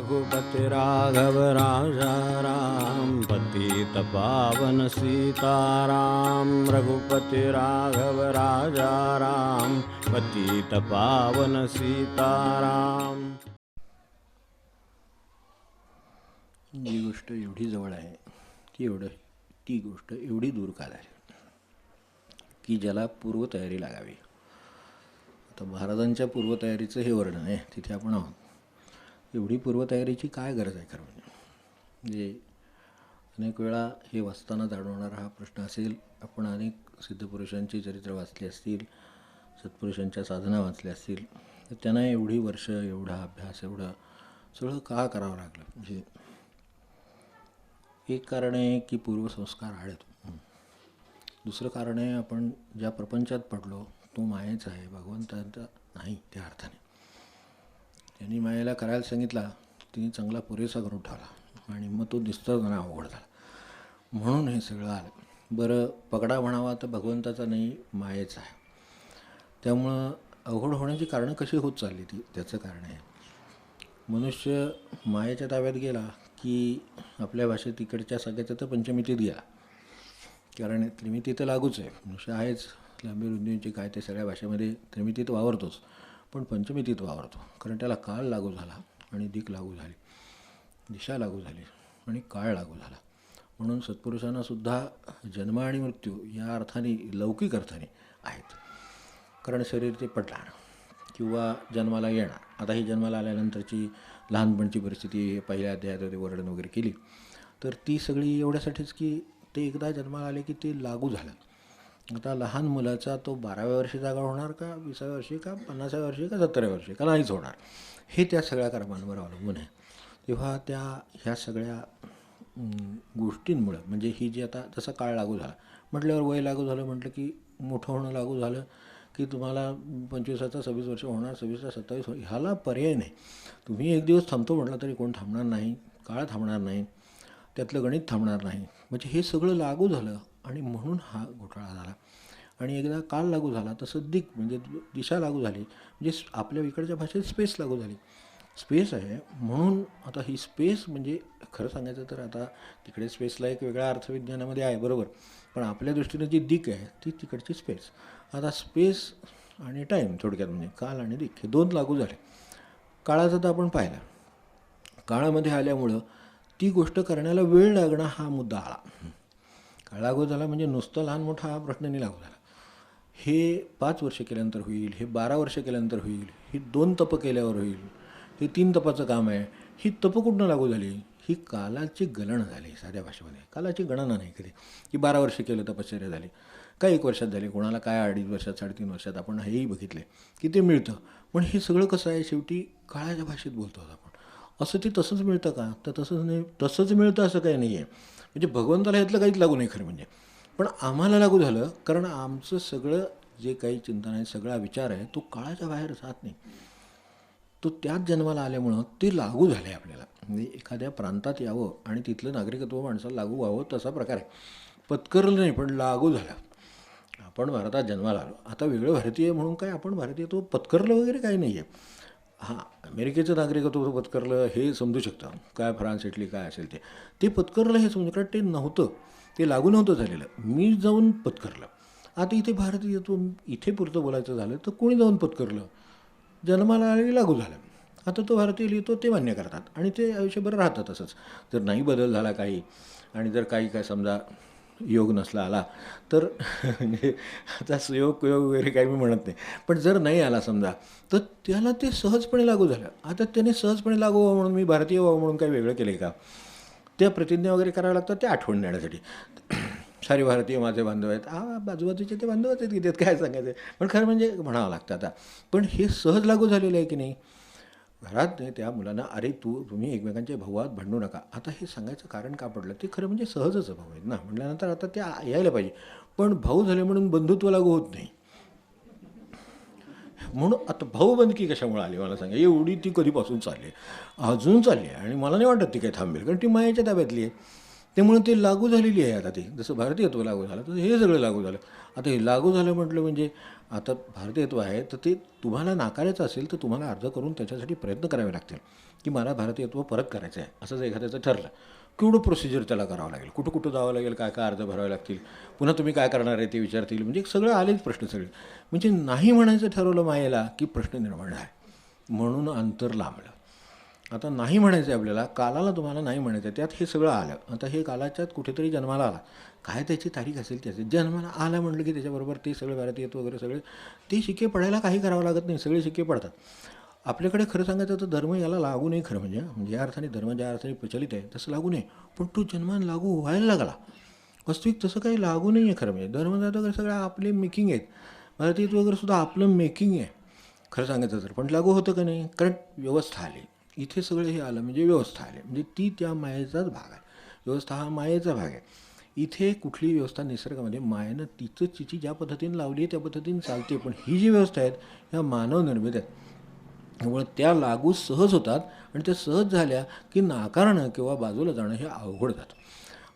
रघुपति राघव राजा राम, पतित पावन सीताराम। रघुपति राघव राजा राम, पतित पावन सीताराम। जी गोष्ट एवढी जवळ आहे ती गोष्ट एवढी दूर का झाली की ज्याला पूर्वतयारी लागावी. आता महाराजांच्या पूर्वतयारीचं हे वर्णन आहे, तिथे आपण आहोत. एवढी पूर्वतयारीची काय गरज आहे खरं म्हणजे अनेक वेळा हे वाचताना जाणवणारा हा प्रश्न असेल. आपण अनेक सिद्धपुरुषांची चरित्र वाचली असतील, सत्पुरुषांच्या साधना वाचल्या असतील, तर त्यांना एवढी वर्ष, एवढा अभ्यास, एवढं सगळं का करावं लागलं. म्हणजे एक कारण आहे की पूर्वसंस्कार आहेत. दुसरं कारण आहे आपण ज्या प्रपंचात पडलो तो मायेचा आहे, भगवंताचा नाही. त्या अर्थाने त्यांनी मायेला करायला सांगितला, तिने चांगला पुरेसा करून ठेवला आणि मग तो निस्तरपणा अवघड झाला. म्हणून हे सगळं आलं. बरं, पगडा म्हणावा तर भगवंताचा नाही, मायेचा आहे. त्यामुळं अवघड होण्याची कारणं कशी होत चालली त्याचं कारण आहे, मनुष्य मायेच्या ताब्यात गेला की आपल्या भाषेत तिकडच्या सगळ्याचं तर पंचमितीत गेला. कारण त्रिमिती तर लागूच आहे. मनुष्य आहेच, लांबी रुंदींची काय ते सगळ्या भाषेमध्ये त्रिमितीत वावरतोच, पण पंचमितीत वावरतो. कारण त्याला काळ लागू झाला आणि दिक लागू झाली, दिशा लागू झाली आणि काळ लागू झाला. म्हणून सत्पुरुषांनासुद्धा जन्म आणि मृत्यू या अर्थाने, लौकिक अर्थाने आहेत. कारण शरीर ते पडणार किंवा जन्माला येणार. आता ही जन्माला आल्यानंतरची लहानपणची परिस्थिती पहिल्या अध्यायात ते वर्णन वगैरे केली, तर ती सगळी एवढ्यासाठीच की ते एकदा जन्माला आले की ते लागू झालं. आता लहान मुलाचा तो 12व्या वर्षी जागा होणार का, 20व्या वर्षी का, 50व्या वर्षी का, 70व्या वर्षी का, नाहीच होणार, हे त्या सगळ्या कर्मांवर अवलंबून आहे. तेव्हा ह्या सगळ्या गोष्टींमुळं म्हणजे ही जी आता जसा काळ लागू झाला म्हटल्यावर वय लागू झालं म्हटलं की मोठं होणं लागू झालं की तुम्हाला 25चा 26 वर्ष होणार, 26चा 27 ह्याला पर्याय नाही. तुम्ही एक दिवस थांबतो म्हटलं तरी कोण थांबणार नाही, काळ थांबणार नाही, त्यातलं गणित थांबणार नाही. म्हणजे हे सगळं लागू झालं आणि म्हणून हा घोटाळा झाला. आणि एकदा काळ लागू झाला तसं दिक म्हणजे दिशा लागू झाली, म्हणजे आपल्या इकडच्या भाषेत स्पेस लागू झाली. स्पेस आहे म्हणून आता ही स्पेस म्हणजे खरं सांगायचं तर आता तिकडे स्पेसला एक वेगळ्या अर्थविज्ञानामध्ये आहे बरोबर, पण आपल्या दृष्टीने जी दिक आहे ती तिकडची स्पेस. आता स्पेस आणि टाईम थोडक्यात म्हणजे काल आणि दिक हे दोन लागू झाले. काळाचं तर आपण पाहिलं, काळामध्ये आल्यामुळं ती गोष्ट करण्याला वेळ लागणं हा मुद्दा आला. काळ लागू झाला म्हणजे नुसतं लहान मोठा हा प्रश्न नाही लागू झाला. हे 5 वर्ष केल्यानंतर होईल, हे 12 वर्ष केल्यानंतर होईल, ही 2 तप केल्यावर होईल, हे 3 तपाचं काम आहे. ही तप कुठनं लागू झाली, ही कालाची गणना झाली. साध्या भाषेमध्ये कालाची गणना नाही कधी की 12 वर्ष केलं तपश्चर्या झाली, काय 1 वर्षात झाली, कोणाला काय 2.5 वर्षात, 3.5 वर्षात. आपण हेही बघितले की ते मिळतं. पण हे सगळं कसं आहे, शेवटी काळाच्या भाषेत बोलतो आपण. असं ते तसंच मिळतं का, तर तसंच नाही. तसंच मिळतं असं काही नाही आहे. म्हणजे भगवंताला ह्यातलं काहीच लागू नाही खरं म्हणजे, पण आम्हाला लागू झालं कारण आमचं सगळं जे काही चिंतन आहे, सगळा विचार आहे तो काळाच्या बाहेर जात नाही. तो त्याच जन्माला आल्यामुळं ते लागू झाले आपल्याला. म्हणजे एखाद्या प्रांतात यावं आणि तिथलं नागरिकत्व माणसाला लागू व्हावं तसा प्रकार आहे. पत्करलं नाही पण लागू झालं. आपण भारतात जन्माला आलो, आता वेगळं भारतीय म्हणून काय आपण भारतीयत्व पत्करलं वगैरे काही नाही आहे. हां, अमेरिकेचं नागरिकत्व पत्करलं हे समजू शकतं, काय फ्रान्स, इटली काय असेल ते पत्करलं हे समजू, कारण ते नव्हतं, ते लागू नव्हतं झालेलं. मी जाऊन पत्करलं. आता इथे भारतीयत्व इथे पुरतं बोलायचं झालं तर कोणी जाऊन पत्करलं, जन्माला आलेली लागू झालं. आता तो भारतीय लिहितो ते मान्य करतात आणि ते आयुष्यभर राहतं तसंच. जर नाही बदल झाला काही आणि जर काही काय समजा योग नसला आला तर म्हणजे आता सुयोग योग वगैरे काही मी म्हणत नाही, पण जर नाही आला समजा तर त्याला ते सहजपणे लागू झालं. आता त्याने सहजपणे लागू व्हावं म्हणून मी भारतीय व्हावं म्हणून काही वेगळं केलं आहे का, त्या प्रतिज्ञा वगैरे कराव्या लागतात ते आठवण देण्यासाठी. सारे भारतीय माझे बांधव आहेत, बाजूबाजूचे ते बांधवच आहेत की त्यात काय सांगायचं आहे, पण खरं म्हणजे म्हणावं लागतं. आता पण हे सहज लागू झालेलं आहे की नाही. घरात त्या मुलांना अरे तुम्ही एकमेकांचे भाऊ आहात, भांडू नका. आता हे सांगायचं कारण का पडलं, ते खरं म्हणजे सहजच भाऊ आहेत ना म्हटल्यानंतर आता ते यायला पाहिजे. पण भाऊ झाले म्हणून बंधुत्व लागू होत नाही. म्हणून आता भाऊबंदकी कशामुळे आली मला सांगा. एवढी ती कधीपासून चालली आहे, अजून चालली आहे आणि मला नाही वाटत ती काही थांबेल, कारण ती मायेच्या ताब्यातली आहे. त्यामुळे ते लागू झालेली आहे आता. ते जसं भारतीयत्व लागू झालं तसं हे सगळं लागू झालं. आता हे लागू झालं म्हटलं म्हणजे आता भारतीयत्व आहे तर ते तुम्हाला नाकारायचं असेल तर तुम्हाला अर्ज करून त्याच्यासाठी प्रयत्न करावे लागतील की मला भारतीयत्व परत करायचं आहे असं जर एखाद्याचं ठरलं, केवढं प्रोसिजर त्याला करावं लागेल, कुठं कुठं जावं लागेल, काय काय अर्ज भरावे लागतील, पुन्हा तुम्ही काय करणार आहे ते विचारतील. म्हणजे सगळं आलेच प्रश्न सगळे. म्हणजे नाही म्हणायचं ठरवलं मायेला की प्रश्न निर्माण आहे, म्हणून अंतर लांबलं. आता नाही म्हणायचं आहे आपल्याला, कालाला तुम्हाला नाही म्हणायचं आहे, त्यात हे सगळं आलं. आता हे कालाच्यात कुठेतरी जन्माला आला, काय त्याची तारीख असेल त्याचे जन्माला आला म्हटलं की त्याच्याबरोबर ते सगळं भारतीयत्व वगैरे सगळे ते शिक्के पडायला काही करावं लागत नाही, सगळे शिक्के पडतात. आपल्याकडे खरं सांगायचं तर धर्म याला लागू नाही खरं म्हणजे या अर्थाने धर्म ज्या अर्थाने प्रचलित आहे तसं लागू नाही, पण तो जन्मान लागू व्हायला लागला. वास्तविक तसं काही लागू नाही आहे खरं म्हणजे. धर्मदाता वगैरे सगळं आपले मेकिंग आहेत, भारतीयत्व वगैरे सुद्धा आपलं मेकिंग आहे खरं सांगायचं तर. पण लागू होतं का नाही, कारण व्यवस्था आली इथे सगळं हे आलं म्हणजे व्यवस्था आली म्हणजे ती त्या मायेचाच भाग आहे. व्यवस्था हा मायेचा भाग आहे. इथे कुठली व्यवस्था निसर्गामध्ये मायेनं तिचं तिची ज्या पद्धतीने लावली आहे त्या पद्धतीने चालते, पण ही जी व्यवस्था आहेत ह्या मानवनिर्मित आहेत. त्यामुळे त्या लागू सहज होतात आणि त्या सहज झाल्या की नाकारणं किंवा बाजूला जाणं हे अवघड जातं.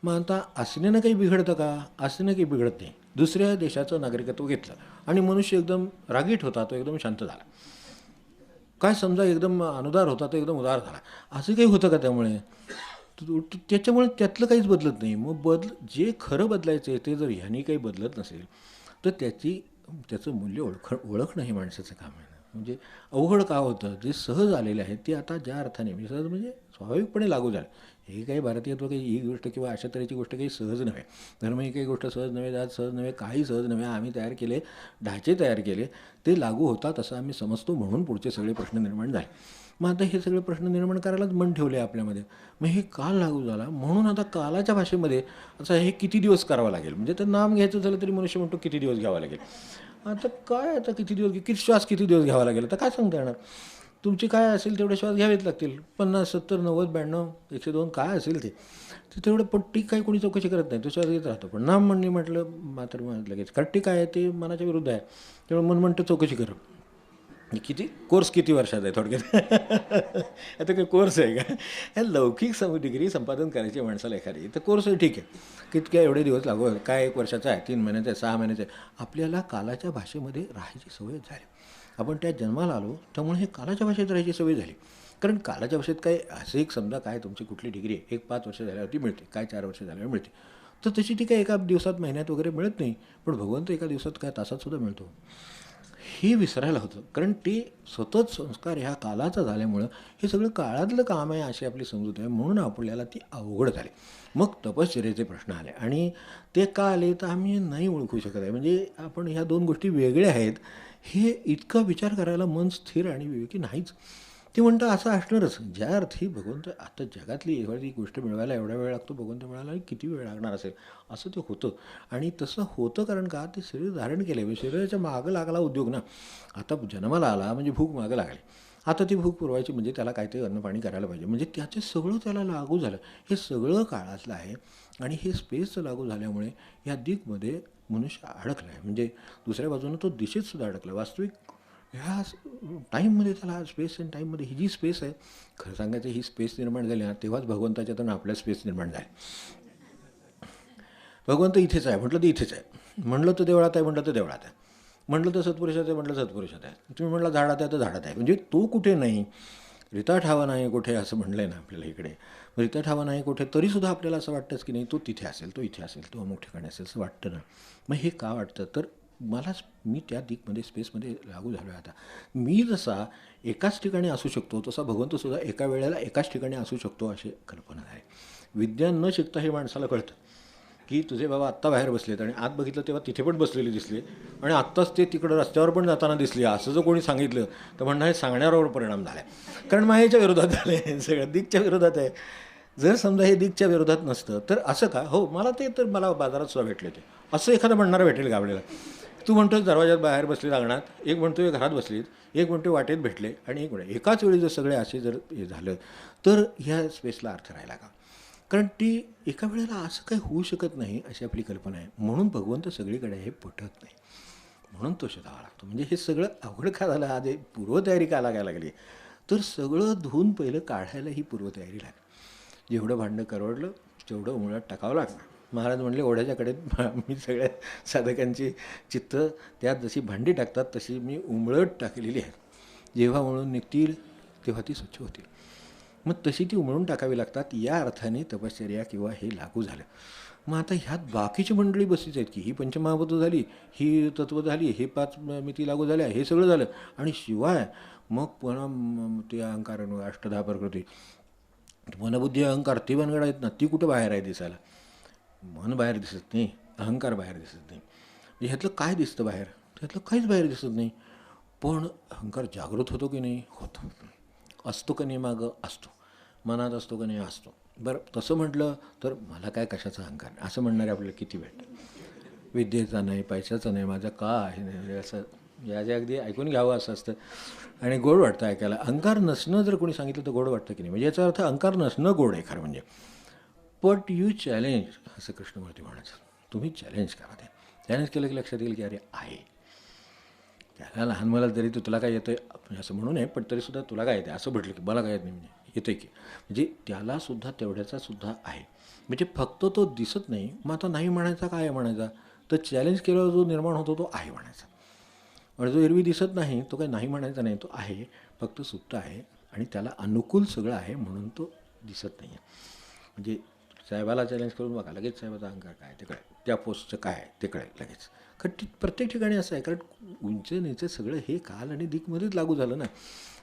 मग आता असण्यानं काही बिघडतं का? असण्यानं काही बिघडत नाही. दुसऱ्या देशाचं नागरिकत्व घेतलं आणि मनुष्य एकदम रागीट होता, तो एकदम शांत झाला. काय समजा एकदम अनुदार होता तो एकदम उदार झाला, असं काही होतं का त्यामुळे? त्याच्यामुळे त्यातलं काहीच बदलत नाही. मग जे खरं बदलायचं आहे ते जर ह्यानी काही बदलत नसेल तर त्याचं मूल्य ओळखणं हे माणसाचं काम आहे. म्हणजे अवघड का होतं, जे सहज आलेले आहे ते आता ज्या अर्थाने सहज म्हणजे स्वाभाविकपणे लागू झालं. हे काही भारतीयत्व काही ही गोष्ट किंवा अशा तऱ्हेची गोष्ट काही सहज नव्हे. धर्म ही काही गोष्ट सहज नव्हे, जात सहज नव्हे, काही सहज नव्हे. आम्ही तयार केले, ढाचे तयार केले, ते लागू होतात असं आम्ही समजतो, म्हणून पुढचे सगळे प्रश्न निर्माण झाले. मग आता हे सगळे प्रश्न निर्माण करायलाच मन ठेवले आपल्यामध्ये. मग हे काल लागू झाला म्हणून आता कालाच्या भाषेमध्ये असं हे किती दिवस करावं लागेल. म्हणजे तर नाम घ्यायचं झालं तरी मनुष्य म्हणतो किती दिवस घ्यावं लागेल. आता काय आता किती दिवस किती श्वास किती दिवस घ्यावा लागेल आता काय सांगता येणार. तुमचे काय असेल तेवढे श्वास घ्यावेच लागतील. 50, 70, 90, 92, 102 काय असेल ते तेवढं. पण टीक काही कोणी चौकशी करत नाही, तो श्वास घेत राहतो. पण नाम म्हणणे म्हटलं मात्र लगेच कारण टीक आहे ते मनाच्या विरुद्ध आहे. त्यामुळे मन म्हणतं चौकशी कर. किती कोर्स किती वर्षाचा आहे थोडक्यात. आता काही कोर्स आहे का? ह्या लौकिक डिग्री संपादन करायची माणसाला एखादी तर कोर्स ठीक आहे, कितक्या एवढे दिवस लागू, काय 1 वर्षाचा आहे, 3 महिन्याचा आहे, 6 महिन्याचा आहे. आपल्याला कालाच्या भाषेमध्ये राहायची सवय झाली. आपण त्या जन्माला आलो त्यामुळे हे कालाच्या भाषेत राहायची सवय झाली. कारण कालाच्या भाषेत काय असं एक समजा काय तुमची कुठली डिग्री आहे, 5 वर्ष झाल्यावरती मिळते, काय 4 वर्ष झाल्यावर मिळते, तर तशी ती काय एका दिवसात महिन्यात वगैरे मिळत नाही. पण भगवंत एका दिवसात काय तासात सुद्धा मिळतो. हे विसरायला होतं, कारण ते सतत संस्कार ह्या कालाचा झाल्यामुळं हे सगळं काळातलं काम आहे अशी आपली समजूत आहे, म्हणून आपल्याला ती अवघड झाली. मग तपश्चर्येचे प्रश्न आले आणि ते का आले तर आम्ही नाही ओळखू शकत आहे. म्हणजे आपण ह्या 2 गोष्टी वेगळ्या आहेत हे इतका विचार करायला मन स्थिर आणि विवेकी नाहीच. ते म्हणतं असं असणारच. ज्या अर्थी भगवंत आता जगातली एखादी गोष्ट मिळवायला एवढा वेळ लागतो, भगवंत मिळायला किती वेळ लागणार असेल असं ते होतं. आणि तसं होतं कारण का ते शरीर धारण केलं, शरीराच्या मागं लागला उद्योग ना. आता जन्माला आला म्हणजे भूक मागं लागली, आता ती भूक पुरवायची म्हणजे त्याला काहीतरी अन्नपाणी करायला पाहिजे, म्हणजे त्याचे सगळं त्याला लागू झालं. हे सगळं काळातलं आहे आणि हे स्पेसचं लागू झाल्यामुळे या दिगमध्ये मनुष्य अडकला आहे. म्हणजे दुसऱ्या बाजूनं तो दिशेत सुद्धा अडकला. वास्तविक ह्या टाईममध्ये त्याला स्पेस अँड टाईममध्ये ही जी स्पेस आहे, खरं सांगायचं ही स्पेस निर्माण झाली ना तेव्हाच भगवंताच्यातून आपल्या स्पेस निर्माण झाली. भगवंत इथेच आहे म्हटलं तर इथेच आहे, म्हटलं तर देवळात आहे म्हटलं तर देवळात आहे, म्हटलं तर सत्पुरुषात आहे म्हटलं सत्पुरुषात आहे, तुम्ही म्हटलं झाडात आहे तर झाडात आहे. म्हणजे तो कुठे नाही, रिता ठावा नाही कुठे असं म्हणलं आहे ना आपल्याला इकडे. रिता ठावा नाही कुठे तरीसुद्धा आपल्याला असं वाटतंच की नाही तो तिथे असेल, तो इथे असेल, तो अमुक ठिकाणी असेल असं वाटतं ना. मग हे का वाटतं तर मी त्या दिगमध्ये स्पेसमध्ये लागू झालो आहे. आता मी जसा एकाच ठिकाणी असू शकतो तसा भगवंतसुद्धा एका वेळेला एकाच ठिकाणी असू शकतो अशी कल्पना आहे. विद्या न शिकता हे माणसाला कळतं की तुझे बाबा आत्ता बाहेर बसलेत आणि आत बघितलं तेव्हा तिथे पण बसलेले दिसले आणि आत्ताच ते तिकडं रस्त्यावर पण जाताना दिसले असं जर कोणी सांगितलं तर म्हणणं हे सांगण्यावर परिणाम झाला आहे. कारण मायेच्या विरोधात झाले, सगळं दिगच्या विरोधात आहे. जर समजा हे दिगच्या विरोधात नसतं तर असं का हो मला ते तर मला बाजारात सुद्धा भेटले ते असं एखादं म्हणणारं भेटेल का आपल्याला. तू म्हणतोय दरवाजात बाहेर बसले अंगणात, एक म्हणतोय घरात बसलीत, एक म्हणतोय वाटेत भेटले आणि एक म्हणतो एकाच वेळी जर सगळे असे जर हे झालं तर ह्या स्पेसला अर्थ राहिला का. कारण ती एका वेळेला असं काही होऊ शकत नाही अशी आपली कल्पना आहे. म्हणून भगवंत सगळीकडे हे पटत नाही, म्हणून तो शोधावा लागतो. म्हणजे हे सगळं अवघड का झालं, आज पूर्वतयारी का लागायला लागली तर सगळं धुवून पहिलं काढायला ही पूर्वतयारी लागली. जेवढं भांडं करवडलं तेवढं उमळ्यात टाकावं लागणार. महाराज म्हणले ओढ्याच्या कडेत मी सगळ्या साधकांची चित्त त्यात जशी भांडी टाकतात तशी मी उमळत टाकलेली आहे. जेव्हा उमळून निघतील तेव्हा ती स्वच्छ होतील. मग तशी ती उमळून टाकावी लागतात. या अर्थाने तपश्चर्या किंवा हे लागू झालं. मग आता ह्यात बाकीची मंडळी बसीच आहेत की ही पंचमहाभूतं झाली, ही तत्व झाली, हे 5 मिती लागू झाल्या, हे सगळं झालं आणि शिवाय मग पुन्हा ते अहंकार अष्टधा प्रकृती मनबुद्धी अहंकार ते बनगड आहेत ना, ती कुठं बाहेर आहे दिसायला? मन बाहेर दिसत नाही, अहंकार बाहेर दिसत नाही. ह्यातलं काय दिसतं बाहेर? त्यातलं काहीच बाहेर दिसत नाही. पण अहंकार जागृत होतो की नाही? होतो. असतो का नाही? मागं असतो. मनात असतो का नाही? असतो. बरं तसं म्हटलं तर मला काय कशाचा अहंकार नाही असं म्हणणारे आपल्याला किती भेटतं. विद्येचा नाही, पैशाचा नाही, माझा का आहे नाही असं याचे अगदी ऐकून घ्यावं असं असतं आणि गोड वाटतं ऐकायला. अहंकार नसणं जर कोणी सांगितलं तर गोड वाटतं की नाही? म्हणजे याचा अर्थ अहंकार नसणं गोड आहे खरं म्हणजे. बट यू चॅलेंज असं कृष्णमूर्ती म्हणायचं. तुम्ही चॅलेंज करा. ते चॅलेंज केलं की लक्षात येईल की अरे आहे. त्याला लहान मला तरी तुला काय येतं आहे असं म्हणू नये, पण तरीसुद्धा तुला काय येते असं म्हटलं की मला काय येत नाही म्हणजे येतं की म्हणजे त्यालासुद्धा तेवढ्याचा सुद्धा आहे. म्हणजे फक्त तो दिसत नाही. मग आता नाही म्हणायचा काय म्हणायचा? तर चॅलेंज केल्यावर जो निर्माण होतो तो आहे म्हणायचा. आणि जो एरवी दिसत नाही तो काही नाही म्हणायचा नाही, तो आहे, फक्त सुप्त आहे आणि त्याला अनुकूल सगळं आहे म्हणून तो दिसत नाही आहे. म्हणजे साहेबाला चॅलेंज करून बघा लगेच साहेबाचा अहंकार काय ते कळेल, त्या पोस्टचं काय आहे ते कळेल लगेच. कारण प्रत्येक ठिकाणी असं आहे, कारण उंच नीचे सगळं हे काल आणि दिकमध्येच लागू झालं ना.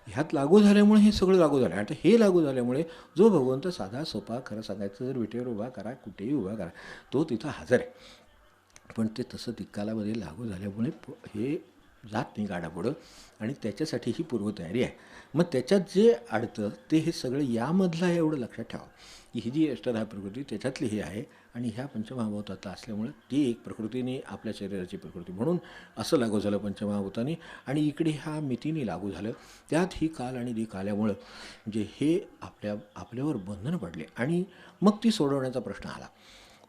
ह्यात लागू झाल्यामुळे हे सगळं लागू झालं. आता हे लागू झाल्यामुळे जो भगवंत साधा सोपा खरं सांगायचं जर विटेवर उभा करा कुठेही उभा करा तो तिथं हजर आहे. पण ते तसं दिक्कालामध्ये लागू झाल्यामुळे हे जात नाही गाडापुढं आणि त्याच्यासाठी ही पूर्वतयारी आहे. मग त्याच्यात जे अडतं ते हे सगळं यामधलं आहे एवढं लक्षात ठेवा की ही जी अष्टधा प्रकृती त्याच्यातली ही आहे आणि ह्या पंचमहाभूतातला असल्यामुळे ती एक प्रकृतीने आपल्या शरीराची प्रकृती म्हणून असं लागू झालं पंचमहाभूतानी आणि इकडे ह्या मितीने लागू झालं. त्यात ही काल आणि दिक आल्यामुळं म्हणजे हे आपल्यावर बंधनं पडले आणि मग ती सोडवण्याचा प्रश्न आला.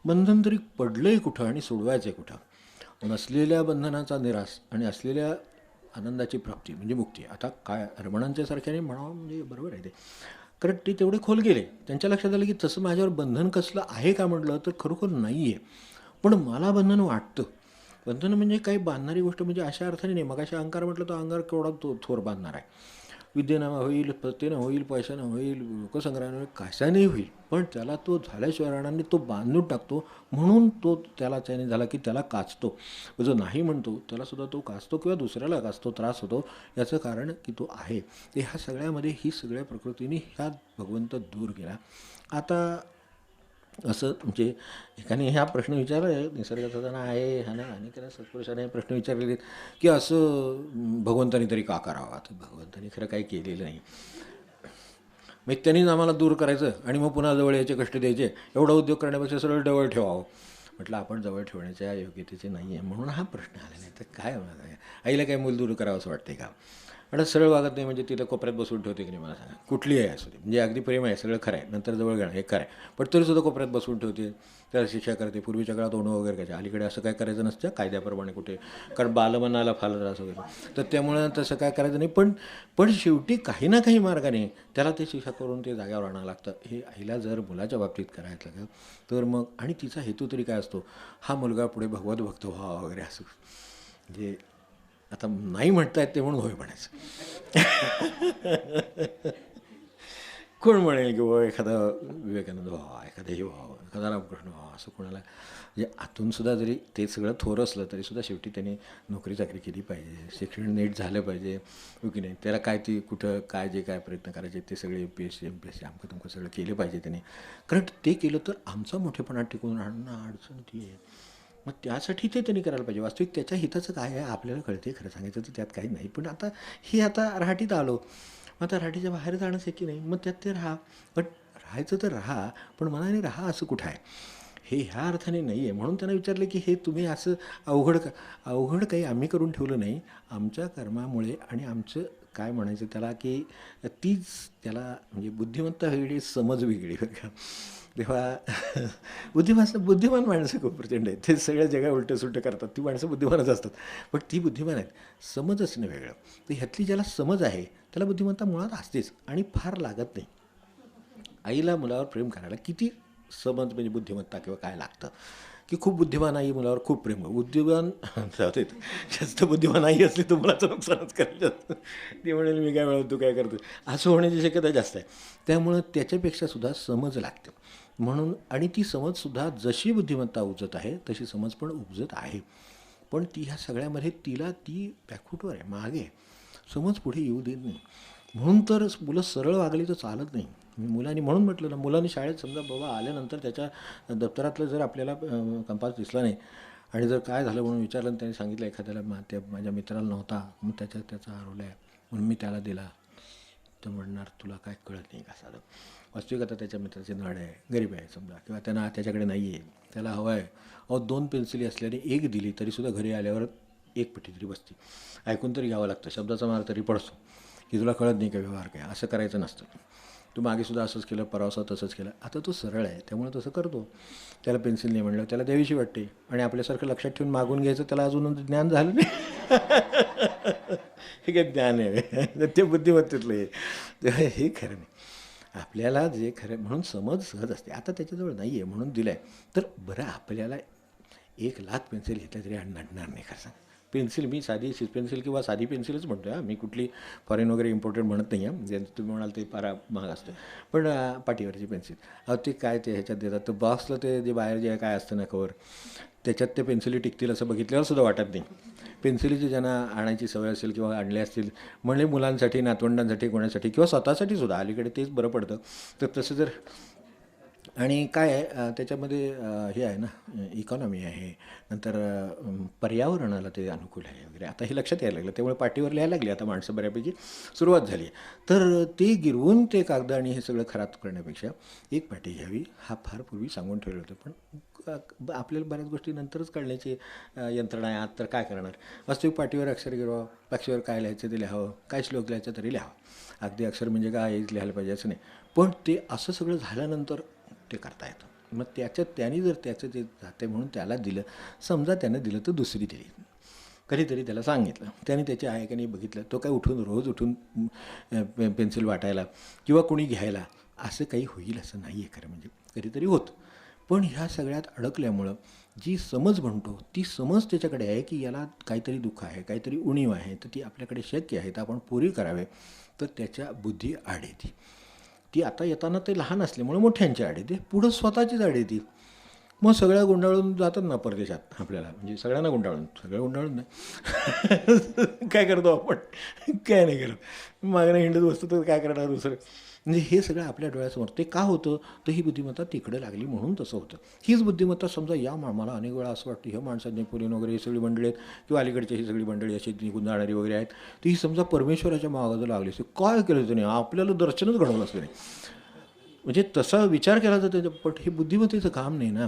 बंधन तरी पडलं आहे कुठं आणि सोडवायचं आहे कुठं? नसलेल्या बंधनाचा निराश आणि असलेल्या आनंदाची प्राप्ती म्हणजे मुक्ती. आता काय रमणांच्या सारख्याने म्हणावं म्हणजे बरोबर आहे ते, कारण ते तेवढे खोल गेले. त्यांच्या लक्षात आलं की तसं माझ्यावर बंधन कसलं आहे का म्हटलं तर खरोखर नाही आहे. पण मला बंधन वाटतं. बंधन म्हणजे काही बांधणारी गोष्ट म्हणजे अशा अर्थाने नाही. मग अशा अहंकार म्हटलं तर अहंकार केवढा थोर बांधणार आहे. विद्येनं होईल, पत्तेनं होईल, पैशानं होईल, लोकसंग्रहानं होईल, कशाने होईल, पण त्याला तो झाल्याशिवाय राहणाने तो बांधून टाकतो. म्हणून तो त्याला त्याने झाला की त्याला काचतो. जो नाही म्हणतो त्यालासुद्धा तो काचतो किंवा दुसऱ्याला काचतो, त्रास होतो. याचं कारण की तो आहे ते ह्या सगळ्यामध्ये ही सगळ्या प्रकृतीने ह्या भगवंत दूर गेला. आता असं म्हणजे एकाने हा प्रश्न विचारला आहे निसर्गाचा आहे हा नाही आणि त्याला सत्पुरुषाने प्रश्न विचारलेले की असं भगवंतानी तरी का करावं? तर भगवंतानी खरं काही केलेलं नाही. मग त्यांनीच आम्हाला दूर करायचं आणि मग पुन्हा जवळ यायचे कष्ट द्यायचे. एवढा उद्योग करण्यापेक्षा सरळ जवळ ठेवावं. म्हटलं आपण जवळ ठेवण्याच्या योग्यतेचे नाही आहे म्हणून हा प्रश्न आला नाही तर काय होणार आहे? आईला काय मूल दूर करावं असं वाटते का? आता सरळ वागत नाही म्हणजे तिथं कोपऱ्यात बसून ठेवते की नाही मला सांगा. कुठली आहे असू दे म्हणजे अगदी प्रेम आहे सगळं खरं आहे नंतर जवळ घेणं हे खरं आहे, पण तरीसुद्धा कोपऱ्यात बसून ठेवते, त्याला शिक्षा करते. पूर्वीच्या काळात ओणं वगैरे काय अलीकडे असं काय करायचं नसतं कायद्याप्रमाणे कुठे, कारण बालमनाला फार त्रास वगैरे तर त्यामुळं तसं काय करायचं नाही. पण शेवटी काही ना काही मार्गाने त्याला ते शिक्षा करून ते जाग्यावर आणावं लागतं. हे आईला जर मुलाच्या बाबतीत करायचं लागलं तर मग आणि तिचा हेतू तरी काय असतो? हा मुलगा पुढे भगवत भक्त व्हावा वगैरे असं. म्हणजे आता नाही म्हणता येत ते म्हणून होय म्हणायचं. कोण म्हणेल की बाबा एखादा विवेकानंद व्हावा, एखादा हे व्हावं, एखादा रामकृष्ण व्हावा असं कोणाला म्हणजे आतूनसुद्धा जरी ते सगळं थोर असलं तरीसुद्धा शेवटी त्याने नोकरी चाकरी केली पाहिजे, शिक्षण नीट झालं पाहिजे हो की नाही. त्याला काय ती कुठं काय जे काय प्रयत्न करायचे ते सगळे UPSC MPSC आमकं तुमकं सगळं केलं पाहिजे त्याने, कारण ते केलं तर आमचा मोठेपणा टिकून राहणं अडचण ती आहे. मग त्यासाठी ते त्यांनी करायला पाहिजे. वास्तविक त्याच्या हिताचं काय आहे आपल्याला कळते खरं सांगायचं तर त्यात काही नाही. पण आता राहाटीत आलो, मग आता राहाटीच्या बाहेर जाणं शक्य नाही. मग त्यात ते राहा, पण राहायचं तर राहा, पण मनाने राहा असं कुठं आहे? हे ह्या अर्थाने नाही आहे. म्हणून त्यांना विचारलं की हे तुम्ही असं अवघड काही आम्ही करून ठेवलं नाही. आमच्या कर्मामुळे आणि आमचं काय म्हणायचं त्याला की तीच त्याला म्हणजे बुद्धिमत्ता वेगळी समज वेगळी बरं का. तेव्हा बुद्धिमान माणसं खूप प्रचंड आहेत. ते सगळ्या जगा उलटं सुलटं करतात. ती माणसं बुद्धिमानच असतात, पण ती बुद्धिमान आहेत. समज असणं वेगळं. तर ह्यातली ज्याला समज आहे त्याला बुद्धिमत्ता मुळात असतेच आणि फार लागत नाही. आईला मुलावर प्रेम करायला किती समज म्हणजे बुद्धिमत्ता किंवा काय लागतं, की खूप बुद्धिमान आई मुलावर खूप प्रेम कर. बुद्धिमान जाते जास्त बुद्धिमान आई असली तर मुलाचं नुकसानच करायचं. ती म्हणेल मी काय मिळत तू काय करतो, असं होण्याची शक्यता जास्त आहे. त्यामुळं त्याच्यापेक्षा सुद्धा समज लागते म्हणून. आणि ती समजसुद्धा जशी बुद्धिमत्ता उपजत आहे तशी समज पण उपजत आहे. पण ती ह्या सगळ्यामध्ये तिला ती बॅकफूटवर आहे, मागे आहे. समज पुढे येऊ देत नाही. म्हणून तर मुलं सरळ वागली तर चालत नाही. मुलांनी म्हणून म्हटलं ना, मुलांनी शाळेत समजा बाबा आल्यानंतर त्याच्या दप्तरातलं जर आपल्याला कंपास दिसला नाही आणि जर काय झालं म्हणून विचारलं आणि त्याने सांगितलं एखाद्याला त्या माझ्या मित्राला नव्हता मग त्याचा हरवला आहे म्हणून मी त्याला दिला, तर म्हणणार तुला काय कळत नाही का साधं. वास्तविक आता त्याच्या मित्राचे नाड आहे, गरीब आहे समजा, किंवा त्यांना त्याच्याकडे नाही आहे, त्याला हवं आहे. 2 पेन्सिली असल्याने एक दिली तरीसुद्धा घरी आल्यावर एक पेटी तरी बसते. ऐकून तरी घ्यावं लागतं, शब्दाचा मार तरी पडतो की तुला कळत नाही का व्यवहार काय. असं करायचं नसतं. तू मागेसुद्धा असंच केलं, परवासा तसंच केलं. आता तो सरळ आहे त्यामुळे तसं करतो. त्याला पेन्सिल नाही म्हणलं त्याला द्यावीशी वाटते. आणि आपल्यासारखं लक्षात ठेवून मागून घ्यायचं त्याला अजून ज्ञान झालं नाही. हे काय ज्ञान आहे, ते बुद्धिमत्तेतलं आहे. हे खरं नाही. आपल्याला जे खरं म्हणून समज सहज असते. आता त्याच्याजवळ नाही आहे म्हणून दिलं आहे. तर बरं आपल्याला 1,00,000 पेन्सिल घेतल्या तरी नडणार नाही खरं सांग. पेन्सिल मी साधी सीस पेन्सिल किंवा साधी पेन्सिलच म्हणतो आहे. मी कुठली फॉरेन वगैरे इम्पोर्टेड म्हणत नाही आहे. जे तुम्ही म्हणाल ते फार महाग असतं. पण पाटीवरची पेन्सिल ते काय ते ह्याच्यात देतात तर बॉक्सला ते जे बाहेर जे काय असतं ना कवर त्याच्यात ते पेन्सिली टिकतील असं बघितल्यावर सुद्धा वाटत नाही. पेन्सिलीची ज्यांना आणायची सवय असेल किंवा आणले असतील म्हणजे मुलांसाठी नातवंडांसाठी कोणासाठी किंवा स्वतःसाठी सुद्धा अलीकडे तेच बरं पडतं. तर तसं जर आणि काय आहे त्याच्यामध्ये हे आहे ना इकॉनॉमी आहे, नंतर पर्यावरणाला ते अनुकूल आहे वगैरे. आता हे लक्षात यायला लागलं त्यामुळे पाटीवर लिहायला लागली आता माणसं बऱ्यापैकी सुरुवात झाली आहे. तर ते गिरवून ते कागद आणि हे सगळं खराब करण्यापेक्षा एक पाटी घ्यावी हा फार पूर्वी सांगून ठेवलं होतं. पण आपल्याला बऱ्याच गोष्टी नंतरच कळण्याची यंत्रणा आहे. आत तर काय करणार. वास्तविक पाटीवर अक्षर गिरवावं, पाक्षीवर काय लिहायचं ते लिहावं, काय श्लोक लिहायचं तरी लिहावं. अगदी अक्षर म्हणजे काय हेच लिहायला पाहिजे असं नाही. पण ते असं सगळं झाल्यानंतर ते करता येतं. मग त्याने जर त्याचं जे जाते म्हणून त्याला दिलं, समजा त्यानं दिलं तर दुसरी दिली, कधीतरी त्याला सांगितलं, त्याने त्याचे आहे का नाही बघितलं, तो काय रोज उठून पेन्सिल वाटायला किंवा कोणी घ्यायला असं काही होईल असं नाही आहे खरं म्हणजे. कधीतरी होतं. पण ह्या सगळ्यात अडकल्यामुळं जी समज म्हणतो ती समज त्याच्याकडे आहे की याला काहीतरी दुःख आहे, काहीतरी उणीव आहे, तर ती आपल्याकडे शक्य आहे तर आपण पुरी करावे. तर त्याच्या बुद्धी आड येते. ती आता येताना ते लहान असल्यामुळे मोठ्यांची आड येते, पुढं स्वतःचीच आड येते. मग सगळ्या गुंडाळून जातात ना परदेशात आपल्याला, म्हणजे सगळ्यांना गुंडाळून, सगळ्या गुंडाळून नाही. काय करतो आपण, काय नाही करत, मागणं हिंडत बसतो तर काय करणार दुसरं. म्हणजे हे सगळं आपल्या डोळ्यासमोर. ते का होतं तर ही बुद्धिमत्ता तिकडे लागली म्हणून तसं होतं. हीच बुद्धिमत्ता समजा या मला अनेक वेळा असं वाटतं ह्या माणसात नेपोलियन वगैरे ही सगळी मंडळी आहेत किंवा अलीकडची ही सगळी मंडळी अशी निघून जाणारी वगैरे आहेत, ती समजा परमेश्वराच्या मागाचं लागली असते. काय केलं त्याने, आपल्याला दर्शनच घडवलं असतं नाही. म्हणजे तसा विचार केला जातो. पण हे बुद्धिमत्तेचं काम नाही ना,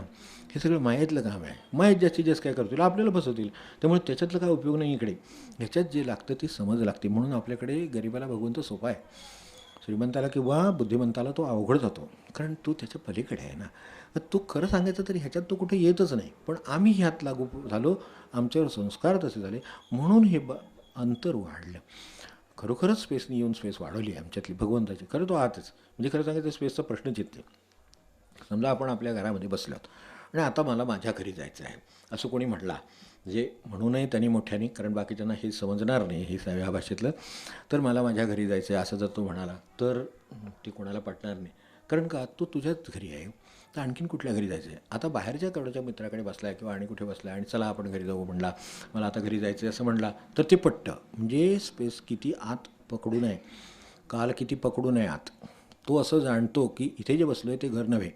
हे सगळं मायेतलं काम आहे. मायेत जास्तीत जास्त काय करतील, आपल्याला फसवतील. त्यामुळे त्याच्यातलं काय उपयोग नाही इकडे. ह्याच्यात जे लागतं ती समज लागते. म्हणून आपल्याकडे गरिबाला भगवंत सोपा आहे, श्रीमंताला किंवा बुद्धिमंताला तो अवघड जातो, कारण तो त्याच्या पलीकडे आहे ना. तर तो खरं सांगायचं तरी ह्याच्यात तो कुठे येतच नाही. पण आम्ही ह्यात लागू झालो, आमच्यावर संस्कार तसे झाले म्हणून हे अंतर वाढलं. खरोखरच स्पेसनी येऊन स्पेस वाढवली आहे आमच्यातली भगवंताची. खरं तो आतच म्हणजे खरं सांगायचं स्पेसचा प्रश्नच येत नाही. समजा आपण आपल्या घरामध्ये बसलो आणि आता मला माझ्या घरी जायचं आहे असं कोणी म्हटला, म्हणजे म्हणू नये त्यांनी मोठ्याने, कारण बाकीच्यांना हे समजणार नाही हे ह्या भाषेतलं. तर मला माझ्या घरी जायचं आहे असं जर तो म्हणाला तर ते कोणाला पटणार नाही. कारण का, तो तुझ्याच घरी आहे तर आणखीन कुठल्या घरी जायचं आहे. आता बाहेरच्या कवड्याच्या मित्राकडे बसला आहे किंवा आणि कुठे बसला आहे आणि चला आपण घरी जाऊ म्हणला, मला आता घरी जायचं आहे असं म्हणला तर ते पटतं. म्हणजे स्पेस किती आत पकडू नये, काल किती पकडू नये आत. तो असं जाणतो की इथे जे बसलो आहे ते घर नव्हे,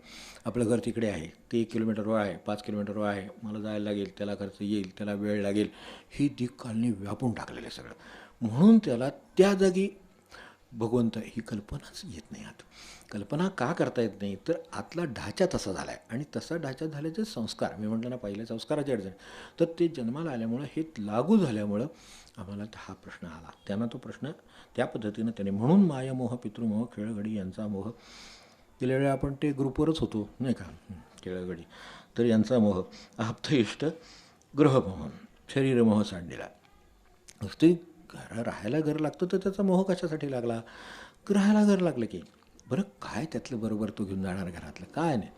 आपलं घर तिकडे आहे, ते 1 किलोमीटरवर आहे, 5 किलोमीटरवर आहे, मला जायला लागेल, त्याला खर्च येईल, त्याला वेळ लागेल, ही दिक्कालने व्यापून टाकलेलं आहे सगळं. म्हणून त्याला त्या जागी भगवंत ही कल्पनाच येत नाही. आत कल्पना का करता येत नाही तर आतला ढाचा तसा झाला आहे. आणि तसा ढाचा झाल्याचे संस्कार, मी म्हटलं ना पहिल्या संस्काराची अडचण, तर ते जन्माला आल्यामुळं हे लागू झाल्यामुळं आम्हाला हा प्रश्न आला. त्यांना तो प्रश्न त्या पद्धतीनं त्याने, म्हणून मायामोह, पितृमोह, खेळगडी यांचा मोह. गेल्या वेळी आपण ते ग्रुपवरच होतो नाही का, खेळगडी, तर यांचा मोह, आप्त इष्ट ग्रहमोह, शरीरमोह सांडलेला. ते राहायला घर लागतं तर त्याचा मोह कशासाठी लागला, राहायला घर लागलं की बरं काय त्यातलं बरोबर तो घेऊन जाणार घरातलं? काय नाही.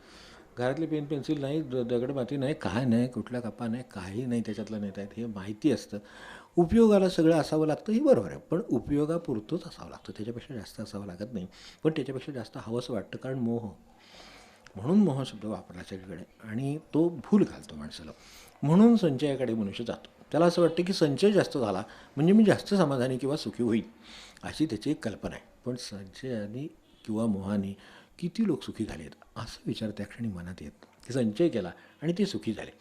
घरातली पेन पेन्सिल नाही, दगडमाती नाही, काय नाही, कुठल्या कपा नाही, काही नाही त्याच्यातलं नेता येत, हे माहिती असतं. उपयोगाला सगळं असावं लागतं, हे बरोबर आहे. पण उपयोगापुरतंच असावं लागतं, त्याच्यापेक्षा जास्त असावं लागत नाही. पण त्याच्यापेक्षा जास्त हवंसं वाटतं, कारण मोह, म्हणून मोह शब्द वापरला सगळीकडे, आणि तो भूल घालतो माणसाला. म्हणून संचयाकडे मनुष्य जातो. त्याला असं वाटतं की संचय जास्त झाला म्हणजे मी जास्त समाधानी किंवा सुखी होईल, अशी त्याची एक कल्पना आहे. पण संचयाने किंवा मोहाने किती लोक सुखी झालेत असं विचार त्या क्षणी मनात येत, की संचय केला आणि ते सुखी झाले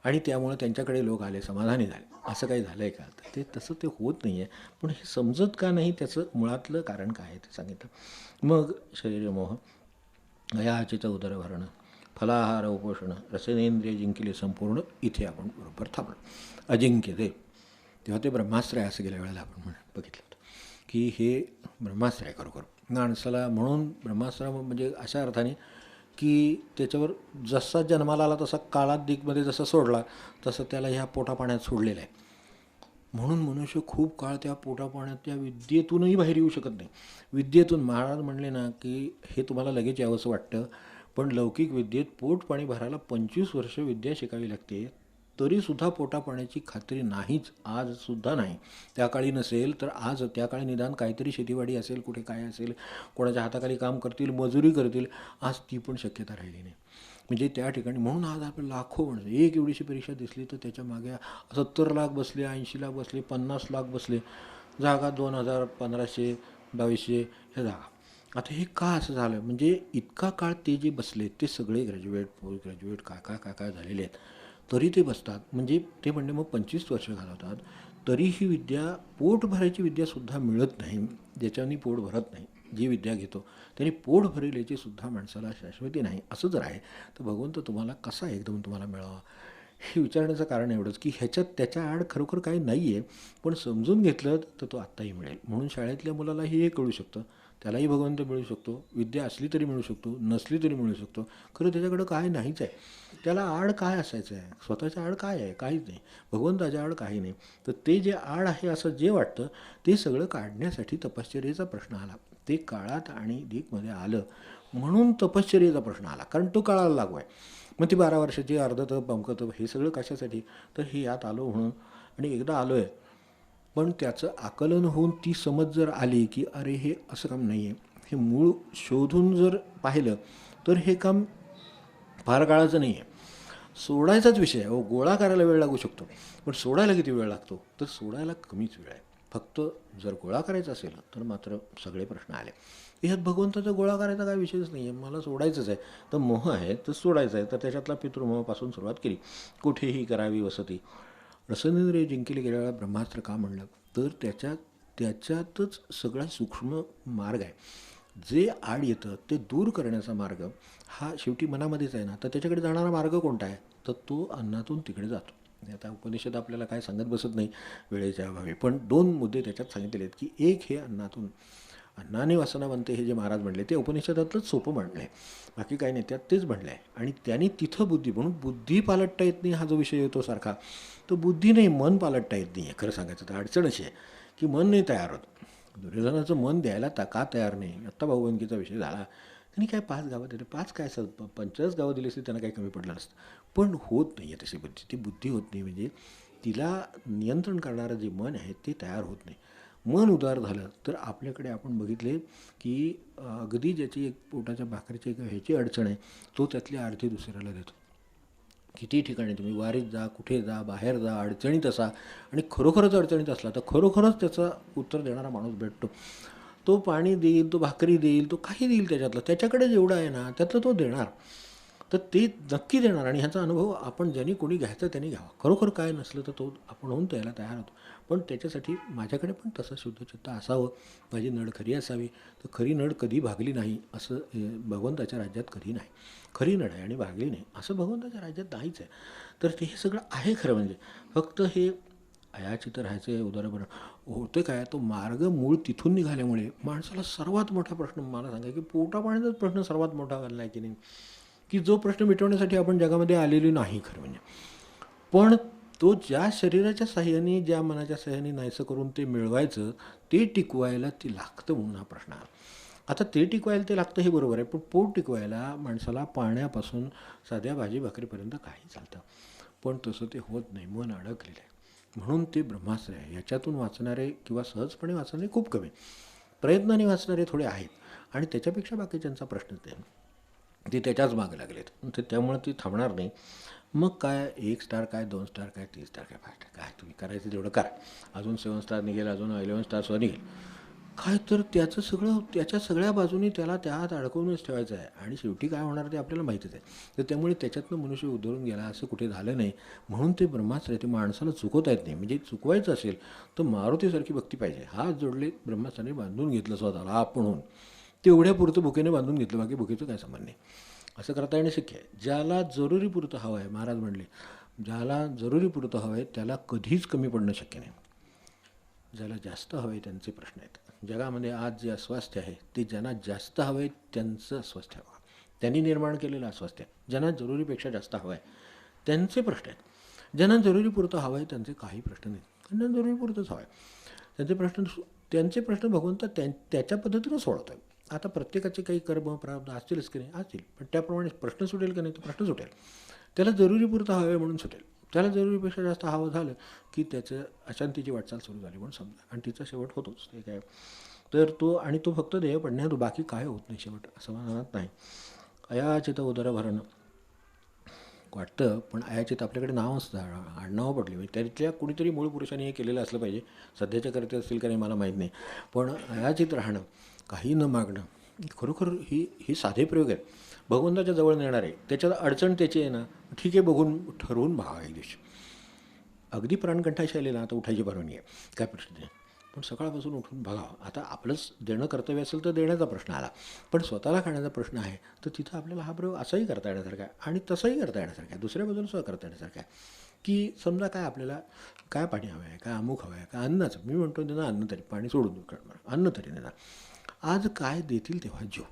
आणि त्यामुळे त्यांच्याकडे लोक आले, समाधानी झाले. असं काही झालं आहे का? तर ते तसं ते होत नाही आहे. पण हे समजत का नाही, त्याचं मुळातलं कारण काय आहे ते सांगितलं. मग शरीरमोह, अयाचित उदरभरणं, फलाहार उपोषण, रसनेंद्रिय जिंकले संपूर्ण, इथे आपण बरोबर थांबलो. अजिंक्य देव, तेव्हा ते ब्रह्मास्त्र आहे असं गेल्या वेळेला आपण बघितलं होतं की हे ब्रह्मास्त्र आहे खरोखर माणसाला. म्हणून ब्रह्मास्त्र म्हणजे अशा अर्थाने की त्याच्यावर जसा जन्माला आला तसा काळात दिगमध्ये जसा सोडला तसं त्याला ह्या पोटापाण्यात सोडलेलं आहे. म्हणून मनुष्य खूप काळ त्या पोटापाण्यात त्या विद्येतूनही बाहेर येऊ शकत नाही. विद्येतून महाराज म्हणले ना की हे तुम्हाला लगेच यावंसं वाटतं, पण लौकिक विद्येत पोट पाणी भरायला 25 वर्ष विद्या शिकावी लागते, तरीसुद्धा पोटापाण्याची खात्री नाहीच, आजसुद्धा नाही. त्या काळी नसेल तर आज त्या काळी निदान काहीतरी शेतीवाडी असेल, कुठे काय असेल, कोणाच्या हाताखाली काम करतील, मजुरी करतील, आज ती पण शक्यता राहिली नाही. म्हणजे त्या ठिकाणी म्हणून आज आपण लाखो म्हणजे एक एवढीशी परीक्षा दिसली तर त्याच्या मागे 70 लाख बसले, 80 लाख बसले, 50 लाख बसले, जागा 2000, 1500, 2200 ह्या जागा. आता हे का असं झालं? म्हणजे इतका काळ ते जे बसले ते सगळे ग्रॅज्युएट, पोस्ट ग्रॅज्युएट, काय झालेले आहेत, तरी ते बसतात. म्हणजे ते म्हणजे मग 25 वर्ष घालवतात, तरी ही विद्या, पोट भरायची विद्यासुद्धा मिळत नाही. ज्याच्याने पोट भरत नाही, जी विद्या घेतो त्यांनी पोट भरेल याची सुद्धा माणसाला शाश्वती नाही. असं जर आहे तर भगवंत तुम्हाला कसा एकदम तुम्हाला मिळावा, हे विचारण्याचं कारण एवढंच की ह्याच्यात त्याच्या आड खरोखर काही नाही आहे, पण समजून घेतलं तर तो आत्ताही मिळेल. म्हणून शाळेतल्या मुलालाही हे कळू शकतं, त्यालाही भगवंत मिळू शकतो, विद्या असली तरी मिळू शकतो, नसली तरी मिळू शकतो. खरं त्याच्याकडं काय नाहीच आहे, त्याला आड काय असायचं आहे, स्वतःच्या आड काय आहे, काहीच नाही. भगवंताच्या आड काही नाही. तर ते जे आड आहे असं जे वाटतं ते सगळं काढण्यासाठी तपश्चर्येचा प्रश्न आला. ते काळात आणि दिगमध्ये आलं म्हणून तपश्चर्येचा प्रश्न आला, कारण तो काळाला लागू आहे. मग ती 12 वर्षाची अर्धतप अमकतप हे सगळं कशासाठी? तर हे यात आलो म्हणून. आणि एकदा आलो आहे पण त्याचं आकलन होऊन ती समज जर आली की अरे हे असं काम नाही आहे, हे मूळ शोधून जर पाहिलं तर हे काम फार काळाचं नाही आहे, सोडायचाच विषय आहे. गोळा करायला वेळ लागू शकतो, पण सोडायला किती वेळ लागतो? तर सोडायला कमीच वेळ आहे. फक्त जर गोळा करायचा असेल तर मात्र सगळे प्रश्न आले. ह्यात भगवंताचा गोळा करायचा काय विषयच नाही आहे, मला सोडायचंच आहे. तर मोह आहे तर सोडायचं आहे, तर त्याच्यातला पितृमोहापासून सुरुवात केली. कुठेही करावी वसती. रसनेंद्रिय जिंकले गेलेला ब्रह्मास्त्र का म्हणलं तर त्याच्यातच सगळा सूक्ष्म मार्ग आहे. जे आड येतं ते दूर करण्याचा मार्ग हा शेवटी मनामध्येच आहे ना. तर त्याच्याकडे जाणारा मार्ग कोणता आहे? तर तो अन्नातून तिकडे जातो. आता उपनिषद आपल्याला काय सांगत बसत नाही वेळेच्या अभावी, पण 2 मुद्दे त्याच्यात सांगितलेले आहेत की एक हे अन्नातून, अन्नाने वासना बनते हे जे महाराज म्हणले ते उपनिषदातलंच सोपं म्हणलं आहे, बाकी काही नाही, त्यात तेच म्हणलं आहे. आणि त्यांनी तिथं बुद्धी, म्हणून बुद्धी पालटता येत नाही हा जो विषय येतो सारखा, तो बुद्धी नाही, मन पालटता येत नाही आहे. खरं सांगायचं तर अडचण अशी आहे की मन नाही तयार होत. दुर्योधनाचं मन द्यायला का तयार नाही? आत्ता भाऊबंदकीचा विषय झाला, त्यांनी काय 5 गावं दिले, 5 काय 45 गावं दिली असती त्यांना काही कमी पडलं नसतं. पण होत नाही आहे तशी बुद्धी, ती बुद्धी होत नाही. म्हणजे तिला नियंत्रण करणारं जे मन आहे ते तयार होत नाही. मन उदार झालं तर आपल्याकडे आपण बघितले की अगदी ज्याची एक पोटाच्या भाकरीची ह्याची अडचण आहे तो त्यातली अर्धी दुसऱ्याला देतो. किती ठिकाणी तुम्ही वारीत जा, कुठे जा, बाहेर जा, अडचणीत असा आणि खरोखरच अडचणीत असला तर खरोखरच त्याचं उत्तर देणारा माणूस भेटतो. तो पाणी देईल, तो भाकरी देईल, तो काही देईल त्याच्यातलं, त्याच्याकडे जेवढं आहे ना त्यातलं तो देणार. तर ते नक्की देणार. आणि ह्याचा अनुभव आपण ज्यांनी कोणी घ्यायचं त्यांनी घ्यावा. खरोखर काय नसलं तर तो आपण होऊन द्यायला तयार होतो. पण त्याच्यासाठी माझ्याकडे पण तसं शुद्धचित्त असावं, माझी नड खरी असावी. तर खरी नड कधी भागली नाही असं भगवंताच्या राज्यात कधी नाही. खरी नड आहे आणि भागली नाही असं भगवंताच्या राज्यात नाहीच आहे. तर ते हे सगळं आहे खरं म्हणजे, फक्त हे अयाचित राहायचं उदाहरण होतं काय, तो मार्ग मूळ तिथून निघाल्यामुळे माणसाला सर्वात मोठा प्रश्न मला सांगा की पोटापाण्याचाच प्रश्न सर्वात मोठा घालला आहे की नाही, की जो प्रश्न मिटवण्यासाठी आपण जगामध्ये आलेली नाही खरं म्हणजे. पण तो ज्या शरीराच्या साह्याने, ज्या मनाच्या साह्याने नाहीसं करून ते मिळवायचं, ते टिकवायला ते लागतं म्हणून हा प्रश्न आला. आता ते टिकवायला ते लागतं हे बरोबर आहे, पण पोट टिकवायला माणसाला पाण्यापासून साध्या भाजी भाकरीपर्यंत काही चालतं, पण तसं ते होत नाही, मन अडकलेलं आहे. म्हणून ते ब्रह्मास्त्र आहे. याच्यातून वाचणारे किंवा सहजपणे वाचणारे खूप कमी, प्रयत्नाने वाचणारे थोडे आहेत आणि त्याच्यापेक्षा बाकीच्यांचा प्रश्नच नाही. ते त्याच्याच मागे लागलेत, तर त्यामुळे ती थांबणार नाही. मग काय 1 स्टार काय 2 स्टार काय 3 स्टार काय 5 स्टार काय तुम्ही करायचं तेवढं करा. अजून 7 स्टार निघेल, अजून 11 स्टारसुद्धा निघेल काय, तर त्याचं सगळं त्याच्या सगळ्या बाजूनी त्याला त्यात अडकवूनच ठेवायचं आहे आणि शेवटी काय होणार ते आपल्याला माहितीच आहे. तर त्यामुळे त्याच्यातनं मनुष्य उधळून गेला असं कुठे झालं नाही. म्हणून ते ब्रह्मास्त्र ते माणसाला चुकवता येत नाही. म्हणजे चुकवायचं असेल तर मारुतीसारखी भक्ती पाहिजे. हात जोडले ब्रह्मास्त्राने बांधून घेतलं स्वतःला आपणहून, तेवढ्यापुरतं भुकेने बांधून घेतलं, बाकी भुकेचं काय संबंध नाही. असं करता येणं शक्य आहे. ज्याला जरुरीपुरतं हवं आहे, महाराज म्हणले ज्याला जरुरीपुरतं हवं आहे त्याला कधीच कमी पडणं शक्य नाही. ज्याला जास्त हवं आहे त्यांचे प्रश्न आहेत. जगामध्ये आज जे अस्वास्थ्य आहे ते ज्यांना जास्त हवं आहे त्यांचं अस्वास्थ्य हवं, त्यांनी निर्माण केलेलं अस्वास्थ्य. ज्यांना जरुरीपेक्षा जास्त हवं आहे त्यांचे प्रश्न आहेत. ज्यांना जरुरीपुरतं हवं आहे त्यांचे काही प्रश्न नाहीत, त्यांना जरुरीपुरतंच हवं आहे. त्यांचे प्रश्न भगवंत त्याच्या पद्धतीनं सोडवत आहे. आता प्रत्येकाचे काही कर्म प्रारब्ध असतीलच की नाही, असतील, पण त्याप्रमाणे प्रश्न सुटेल की नाही, तो प्रश्न सुटेल. त्याला जरुरीपुरतं हवं आहे म्हणून सुटेल. त्याला जरुरीपेक्षा जास्त हवं झालं की त्याचं अशांतीची वाटचाल सुरू झाली म्हणून समजा, आणि तिचा शेवट होतोच. ते काय तर तो फक्त देह पडण्यात बाकी काय होत नाही, शेवट समाधानात नाही. अयाचित उदरभरण वाटतं, पण अयाचित आपल्याकडे नाव असतं, आडनावं पडली. म्हणजे त्यातल्या कुणीतरी मूळ पुरुषाने हे केलेलं असलं पाहिजे. सध्याच्या करते असतील का नाही मला माहीत नाही, पण अयाचित राहणं, काही न मागणं, खरोखर ही साधे प्रयोग आहेत. भगवंताच्या जवळ नेणार आहे, त्याच्यात अडचण त्याची आहे ना, ठीक आहे, बघून ठरवून भागा एक दिवशी. अगदी प्राणकंठाशी आले ना आता उठायची परवानगी आहे, काय प्रश्न नाही, पण सकाळपासून उठून बघावं. आता आपलंच देणं कर्तव्य असेल तर देण्याचा प्रश्न आला, पण स्वतःला खाण्याचा प्रश्न आहे, तर तिथं आपल्याला हा प्रयोग असाही करता येण्यासारखा आहे आणि तसंही करता येण्यासारखा आहे, दुसऱ्या बाजूला सुद्धा करता येण्यासारखा आहे. की समजा काय आपल्याला काय पाणी हवं आहे, काय अमुक हवं आहे, काय अन्नाचं, मी म्हणतो त्यांना अन्न तरी, पाणी सोडून अन्न तरी देणार. आज काय देतील तेव्हा जेव,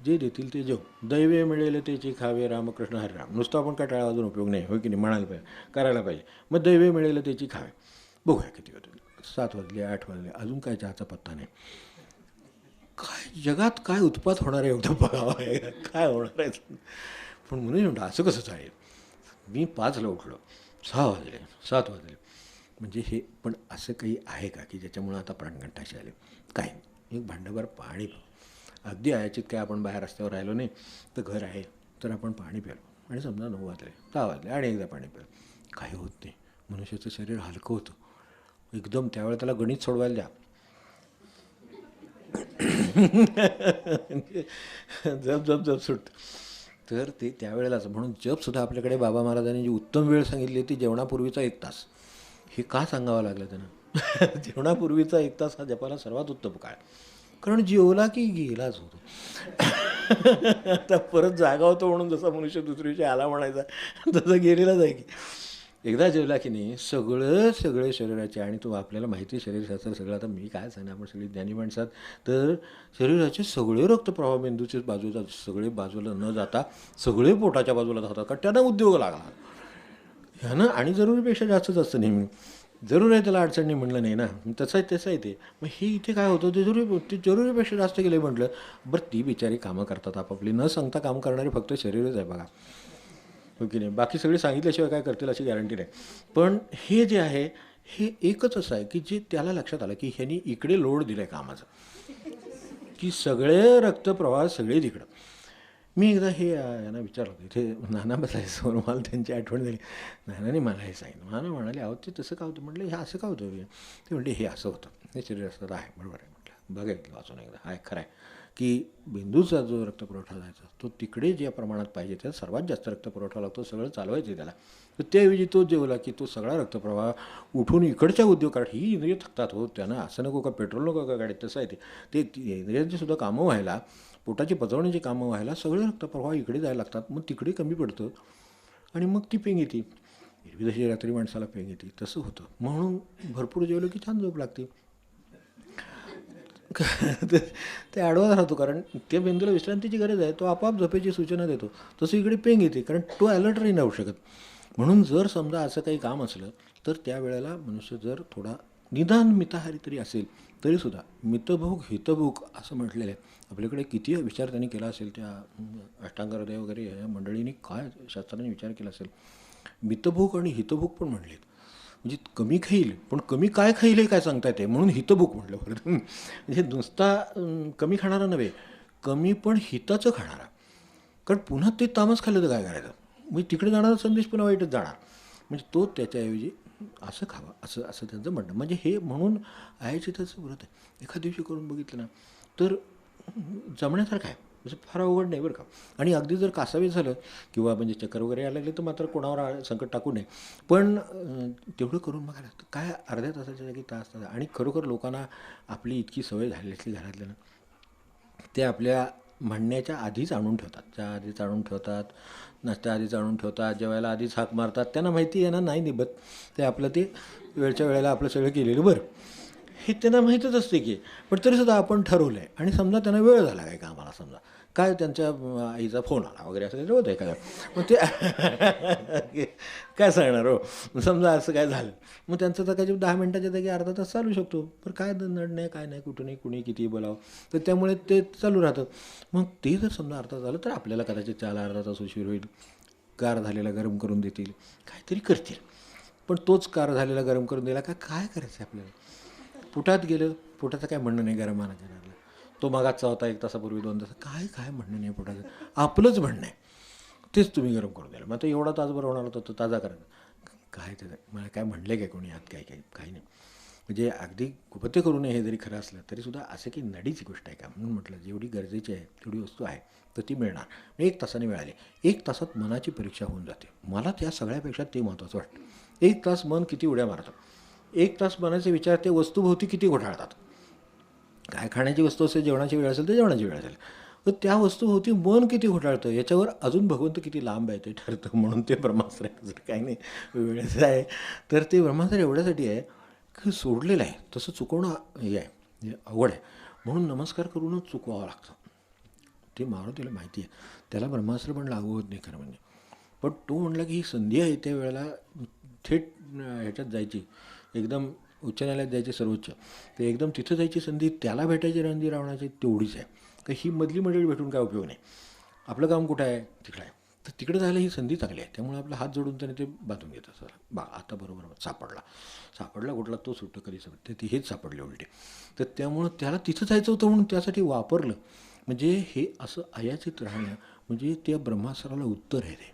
जे देतील ते जेव. दैवे मिळेल त्याची खावे, रामकृष्ण हरिराम. नुसतं आपण काय टाळा अजून उपयोग नाही, होय की नाही, म्हणायला पाहिजे, करायला पाहिजे. मग दैवे मिळेल त्याची खावे. बघूया किती होतं, 7 वाजले 8 वाजले, अजून काय चहाचा पत्ता नाही. काय जगात काय उत्पात होणार आहे एवढं बघावं आहे, काय होणार आहे. पण म्हणून म्हणतो असं कसं चालेल, मी 5ला उठलो, 6 वाजले 7 वाजले, म्हणजे हे पण असं काही आहे का की ज्याच्यामुळं आता प्राणघंटाशी आले. काय एक भांडभर पाणी, अगदी अयाचित काय आपण बाहेर रस्त्यावर राहिलो नाही तर घर आहे तर आपण पाणी प्यालो आणि समजा 9 वाजले 10 वाजले आणि एकदा पाणी प्यालो, काही होत नाही. मनुष्याचं शरीर हलकं होतं एकदम. त्यावेळेला त्याला गणित सोडवायला द्या, जप जप जप सुट, तर ते त्यावेळेलाच. म्हणून जपसुद्धा आपल्याकडे बाबा महाराजांनी जी उत्तम वेळ सांगितली ती जेवणापूर्वीचा 1 तास. हे का सांगावं लागलं त्यांना? जेवणापूर्वीचा 1 तास हा जपाला सर्वात उत्तम काळ, कारण जेवला की गेलाच होतो. आता परत जागा होतो म्हणून जसा मनुष्य दुसऱ्या दिवशी आला म्हणायचा तसं गेलेलाच आहे की एकदा जेवला की नाही सगळे शरीराचे, आणि तो आपल्याला माहिती आहे शरीरशास्त्र सगळं. आता मी काय सांगणार, आपण सगळी ज्ञानी माणसात, तर शरीराचे सगळे रक्तप्रवाह मेंदूचे बाजूला सगळे बाजूला न जाता सगळे पोटाच्या बाजूला जातात, कारण त्यांना उद्योग लागला ह्यानं. आणि जरुरीपेक्षा जास्तच असतं नेहमी, जरूर आहे त्याला अडचणी म्हणलं नाही ना, तसं आहे ते. मग हे इथे काय होतं, ते जरुरीपेक्षा जास्त गेले म्हटलं. बरं ती बिचारी कामं करतात आपापली, न सांगता काम करणारे फक्त शरीरच आहे बघा, हो की नाही. बाकी सगळे सांगितल्याशिवाय काय करतील अशी गॅरंटी नाही. पण हे जे आहे हे एकच असं आहे की जे त्याला लक्षात आलं की ह्यांनी इकडे लोड दिला आहे कामाचा, की सगळे रक्तप्रवाह सगळे तिकडं. मी एकदा हे यांना विचारलं होतं, इथे नाना बसायचं, मला त्यांची आठवण झाली. नानाने मला हे सांगितलं. नाना म्हणाले, अहो ते तसं का होतं? म्हटलं हे असं का होतं? ते म्हणले हे असं होतं, हे शरीर असतं आहे, बरोबर आहे. म्हटलं बघायचं वाचून एकदा, आहे खरं आहे की बिंदूचा जो रक्तपुरवठा जायचा तो तिकडे ज्या प्रमाणात पाहिजे त्यात सर्वात जास्त रक्तपुरवठा लागतो, सगळं चालवायचं त्याला. तर त्याऐवजी तो जेवला की तो सगळा रक्तप्रवाह उठून इकडच्या उद्योग, कारण ही इंद्रिय थकतात हो, त्यांना असं नको का पेट्रोल नको का गाडीत, तसं आहे ते इंद्रियांची सुद्धा कामं व्हायला, पोटाची पचवण्याची कामं व्हायला सगळे रक्तप्रवाह इकडे जायला लागतात. मग तिकडे कमी पडतं आणि मग ती पेंग येते. एरवी जशी रात्री माणसाला पेंग येते तसं होतं. म्हणून भरपूर जेवलं की छान झोप लागते. ते आडवा राहतो, कारण त्या बिंदूला विश्रांतीची गरज आहे, तो आपोआप झोपेची सूचना देतो. तसं इकडे पेंग येते, कारण तो अलर्ट नाही राहू शकत. म्हणून जर समजा असं काही काम असलं तर त्यावेळेला मनुष्य जर थोडा निदान मिताहारी तरी असेल तरीसुद्धा मितभोग हितभोग असं म्हटलेलं आहे. आपल्याकडे किती विचार त्यांनी केला असेल, त्या अष्टांग हृदय वगैरे या मंडळींनी काय शास्त्राने विचार केला असेल. मितभोग आणि हितभोग पण म्हणलेत. म्हणजे कमी खाईल पण कमी काय खाईल हे काय सांगता येते, म्हणून हितभोग म्हटलं बरं. म्हणजे नुसता कमी खाणारा नव्हे, कमी पण हिताचं खाणारा. कारण पुन्हा ते तामस खाल्लं तर काय करायचं, म्हणजे तिकडे जाणारा संदेश पुन्हा वाईटच जाणार. म्हणजे तो त्याच्याऐवजी असं खावं असं असं त्यांचं म्हणणं. म्हणजे हे म्हणून आयाचिताचं व्रत आहे. एखाद दिवशी करून बघितलं ना तर जमण्यासारखं आहे. म्हणजे फार अवघड नाही बरं का. आणि अगदी जर कासावीस झालं किंवा म्हणजे चक्कर वगैरे यायला लागले तर मात्र कोणावर संकट टाकू नये. पण तेवढं करून बघायला काय अर्ध्या तासाच्या जागी तास तास. आणि खरोखर लोकांना आपली इतकी सवय झालेली असली घरातल्या, ते आपल्या म्हणण्याच्या आधीच आणून ठेवतात, चहा आधीच आणून ठेवतात, नाश्ता आधीच आणून ठेवतात, जेवायला आधीच हाक मारतात. त्यांना माहिती आहे ना नाही निभत, ते आपलं ते वेळच्या वेळेला आपलं सगळं केलेलं बरं हे त्यांना माहीतच असते की. पण तरीसुद्धा आपण ठरवलं आहे आणि समजा त्यांना वेळ झाला काय कामाला, समजा काय त्यांच्या आईचा फोन आला वगैरे असं काही होतं एखादं, मग ते काय सांगणार हो. समजा असं काय झालं मग त्यांचं तर काही 10 मिनटाच्या जागी अर्धा तास चालू शकतो. पण काय नड नाही काय नाही, कुठूनही कुणी कितीही बोलावं तर त्यामुळे ते चालू राहतं. मग ते जर समजा अर्धा झालं तर आपल्याला कदाचित त्याला अर्धा तास उशीर होईल. गार झालेला गरम करून देतील, काहीतरी करतील. पण तोच गार झालेला गरम करून दिला का काय करायचं आपल्याला. पोटात गेलं, पोटाचं काय म्हणणं नाही गरम आणायचं, तो मागाचा होता 1 तासापूर्वी 2 तास, काय काय म्हणणं नाही पोटाचं, आपलंच म्हणणं आहे तेच तुम्ही गरम करून द्याल. मग आता एवढा तास बनवणार होता तो ताजा करायचा काय, त्याचं मला काय म्हणलं काय कोणी यात, काय काही काही नाही. म्हणजे अगदी गुपत्य करू नये हे जरी खरं असलं तरीसुद्धा असं की नडीची गोष्ट आहे का, म्हणून म्हटलं जेवढी गरजेची आहे तेवढी वस्तू आहे तर ती मिळणार. 1 तासाने मिळाली. 1 तासात मनाची परीक्षा होऊन जाते. मला त्या सगळ्यापेक्षा ते महत्त्वाचं वाटतं. 1 तास मन किती उड्या मारतं, 1 तास मनाचे विचार ते वस्तूभोवती किती घोटाळतात. काय खाण्याची वस्तू असेल, जेवणाची वेळ असेल तर जेवणाची वेळ असेल, तर त्या वस्तूभोवती मन किती घोटाळतं याच्यावर अजून भगवंत किती लांब आहे ते ठरतं. म्हणून ते ब्रह्मास्त्र आहे, जर काही नाही वेळेचं आहे तर ते ब्रह्मास्त्र एवढ्यासाठी आहे की सोडलेलं आहे तसं चुकवणं हे आहे, म्हणजे अवघड आहे. म्हणून नमस्कार करूनच चुकवावं लागतं. ते मारुतीला माहिती आहे, त्याला ब्रह्मास्त्र पण लागू होत नाही खरं म्हणजे. पण तो म्हणला की ही संधी आहे त्या वेळेला थेट ह्याच्यात जायची, एकदम उच्च न्यायालयात जायची सर्वोच्च, तर एकदम तिथं जायची संधी त्याला भेटायची रणधी रावणाची तेवढीच आहे. का ही मधली मंडळी भेटून काय उपयोग नाही. आपलं काम कुठं आहे, तिकडं आहे. तर तिकडे जायला ही संधी चांगली आहे. त्यामुळे आपला हात जोडून त्याने ते बांधून घेत असं बा आता बरोबर सापडला कुठला तो सुट्ट कधी तर ती हेच सापडले उलटे. तर त्यामुळं त्याला तिथं जायचं होतं म्हणून त्यासाठी वापरलं. म्हणजे हे असं अयाचित राहणं म्हणजे त्या ब्रह्मास्त्राला उत्तर आहे ते.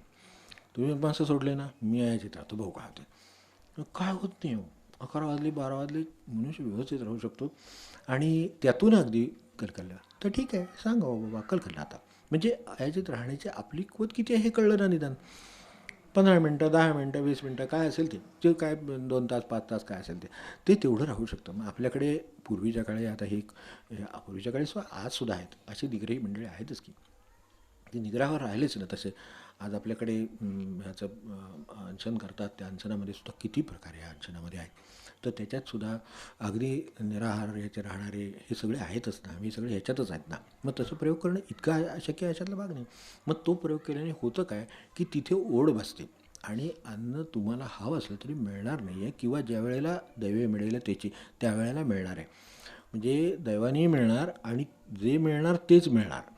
तुम्ही ब्रह्मास्त्र सोडले ना, मी अयाचित राहतो, भाऊ काय होते काय होत नाही. 11 वाजले 12 वाजले मनुष्य व्यवस्थित राहू शकतो. आणि त्यातून अगदी कलकलला तर ठीक आहे, सांगा बाबा कलकलला आता. म्हणजे अयाचित राहण्याची आपली कुवत किती आहे हे कळलं ना निदान. 15 मिनटं 10 मिनटं 20 मिनटं काय असेल ते, जे काय 2 तास 5 तास काय असेल ते तेवढं राहू शकतं. मग आपल्याकडे पूर्वीच्या काळी आता ही पूर्वीच्या काळी आजसुद्धा आहेत अशी निग्रही मंडळी आहेतच की ते निग्रहावर राहिलेच ना तसे. आज आपल्याकडे ह्याचं अंचन करतात, त्या अंचनामध्ये सुद्धा किती प्रकार या अंचनामध्ये आहेत. तर त्याच्यातसुद्धा अगदी निराहार याचे राहणारे हे सगळे आहेतच ना, हे सगळे ह्याच्यातच आहेत ना. मग तसं प्रयोग करणं इतकं अशक्य याच्यातला भाग नाही. मग तो प्रयोग केल्याने होतं काय की तिथे ओढ बसते आणि अन्न तुम्हाला हवं असलं तरी मिळणार नाही आहे, किंवा ज्या वेळेला दैवे मिळेल त्याची त्यावेळेला मिळणार आहे. म्हणजे दैवानेही मिळणार आणि जे मिळणार तेच मिळणार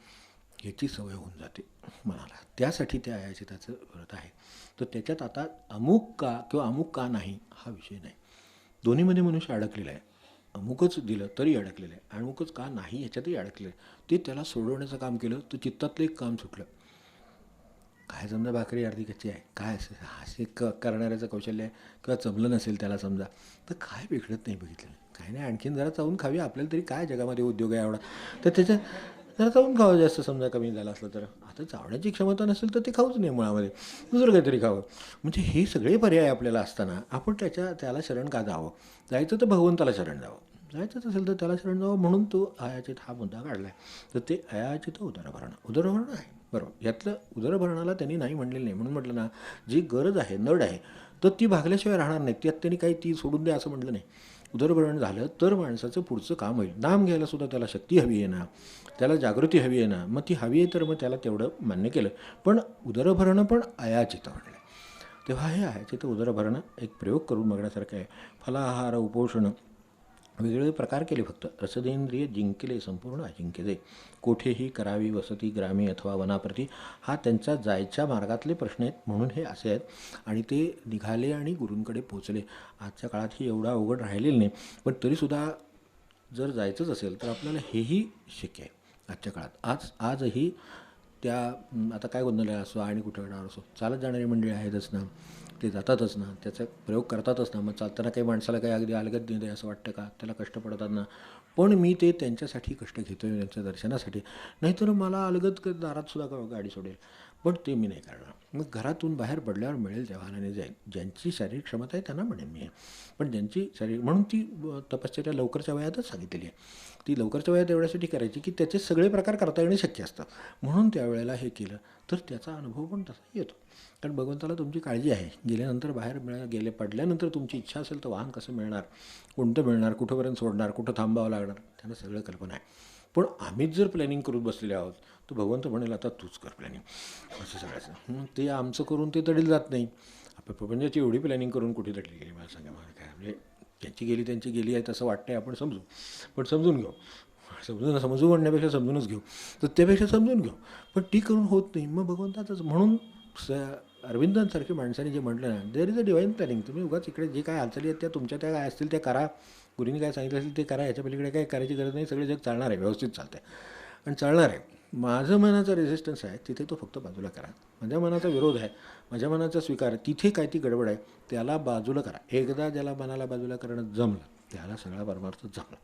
याची सवय होऊन जाते मनाला. त्यासाठी त्या अयाचिताचं व्रत आहे. तर त्याच्यात आता अमुक का किंवा अमुक का नाही हा विषय नाही. दोन्हीमध्ये मनुष्य अडकलेला आहे. अमुकच दिलं तरी अडकलेलं आहे, अमुकच का नाही ह्याच्यातही अडकलेलं आहे. ते त्याला सोडवण्याचं काम केलं तर चित्तातलं एक काम सुटलं. काय समजा भाकरी अर्धी कच्ची आहे, काय असे करणाऱ्याचं कौशल्य आहे किंवा जमलं नसेल त्याला समजा, तर काय बिघडत नाही बघितलं काय नाही. आणखीन जरा चावून खावी, आपल्याला तरी काय जगामध्ये उद्योग आहे एवढा, तर त्याच्यात जरा चावून खावं. जास्त समजा कमी झालं असलं तर, आता चावण्याची क्षमता नसेल तर ते खाऊच नाही मुळामध्ये, दुसरं काहीतरी खावं. म्हणजे हे सगळे पर्याय आपल्याला असताना आपण त्याला शरण का जावं. जायचं तर भगवंताला शरण जावं, जायचंच असेल तर त्याला शरण जावं. म्हणून तो अयाचित हा मुद्दा काढला आहे. तर ते अयाचित उदरभरण आहे बरोबर. यातलं उदरभरणाला त्यांनी नाही म्हणलेलं नाही. म्हणून म्हटलं ना, जी गरज आहे नड आहे तर ती भागल्याशिवाय राहणार नाही. त्यात त्यांनी काही ती सोडून द्या असं म्हटलं नाही. उदरभरण झालं तर माणसाचं पुढचं काम होईल. नाम घ्यायला सुद्धा त्याला शक्ती हवी आहे ना, त्याला जागृती हवी आहे ना. मग ती हवी आहे तर मग त्याला तेवढं मान्य केलं. पण उदरभरणं पण अयाचित म्हणलं. तेव्हा हे अयाचित उदरभरणं एक प्रयोग करून बघण्यासारखं आहे. फलाहार उपोषण वेगवेगळे प्रकार केले फक्त. रसदेंद्रिय जिंकले संपूर्ण अजिंक्य दे. कोठेही करावी वसती ग्रामी अथवा वनाप्रती, हा त्यांच्या जायच्या मार्गातले प्रश्न आहेत. म्हणून हे असे आहेत. आणि ते निघाले आणि गुरूंकडे पोचले. आजच्या काळात ही एवढा अवघड राहिलेलं नाही, पण तरीसुद्धा जर जायचंच असेल तर आपल्याला हेही शक्य आहे आजच्या काळात. आजही त्या आता काय गोंधळ असो आणि कुठे येणार असो, चालत जाणारी मंडळी आहेतच ना, ते जातातच ना, त्याचा प्रयोग करतातच ना. मग चालताना काही माणसाला काही अगदी अलगद नाही असं वाटतं का? त्याला कष्ट पडतात ना. पण मी ते त्यांच्यासाठी कष्ट घेतो आहे, त्यांच्या दर्शनासाठी. नाहीतर मला अलगद दारातसुद्धा गाडी सोडेल, पण ते मी नाही करणार. मग घरातून बाहेर पडल्यावर मिळेल त्या वाहनाने जाईल. ज्यांची शारीरिक क्षमता आहे त्यांना म्हणेन मी, पण ज्यांची शारीरिक, म्हणून ती तपश्चर्या लवकरच्या वयातच सांगितलेली आहे. ती लवकरच्या वयात एवढ्यासाठी करायची की त्याचे सगळे प्रकार करता येणे शक्य असतं. म्हणून त्यावेळेला हे केलं तर त्याचा अनुभव पण तसा येतो. कारण भगवंताला तुमची काळजी आहे. गेल्यानंतर बाहेर पडल्यानंतर तुमची इच्छा असेल तर वाहन कसं मिळणार, कोणतं मिळणार, कुठंपर्यंत सोडणार, कुठं थांबावं लागणार, त्यांना सगळं कल्पना आहे. पण आम्हीच जर प्लॅनिंग करून बसलेले आहोत तर भगवंत म्हणेल आता तूच कर प्लॅनिंग, असं सगळ्याचं. ते आमचं करून ते तडील जात नाही. आपल्या प्रपंचाची एवढी प्लॅनिंग करून कुठे तडली गेली मला सांगा. मला काय म्हणजे त्यांची गेली आहे तसं वाटतं आहे, आपण समजू, पण समजून घेऊ. समजू म्हणण्यापेक्षा समजूनच घेऊ. तर त्यापेक्षा समजून घेऊ, पण ती करून होत नाही. मग भगवंताचंच म्हणून अरविंदांसारख्या माणसाने जे म्हटलं ना, there is a divine planning. तुम्ही उगाच इकडे जे काय हालचाली आहेत त्या तुमच्या त्या काय असतील त्या करा, गुरुंनी काय सांगितलं असेल ते करा, याच्या पलीकडे काय करायची गरज नाही. सगळे जग चालणार आहे, व्यवस्थित चालतं आहे आणि चालणार आहे. माझं मनाचा रेझिस्टन्स आहे तिथे तो फक्त बाजूला करा. माझ्या मनाचा विरोध आहे, माझ्या मनाचा स्वीकार, तिथे काय ती गडबड आहे त्याला बाजूला करा. एकदा ज्याला मनाला बाजूला करणं जमलं त्याला सगळा परमार्थ जमला.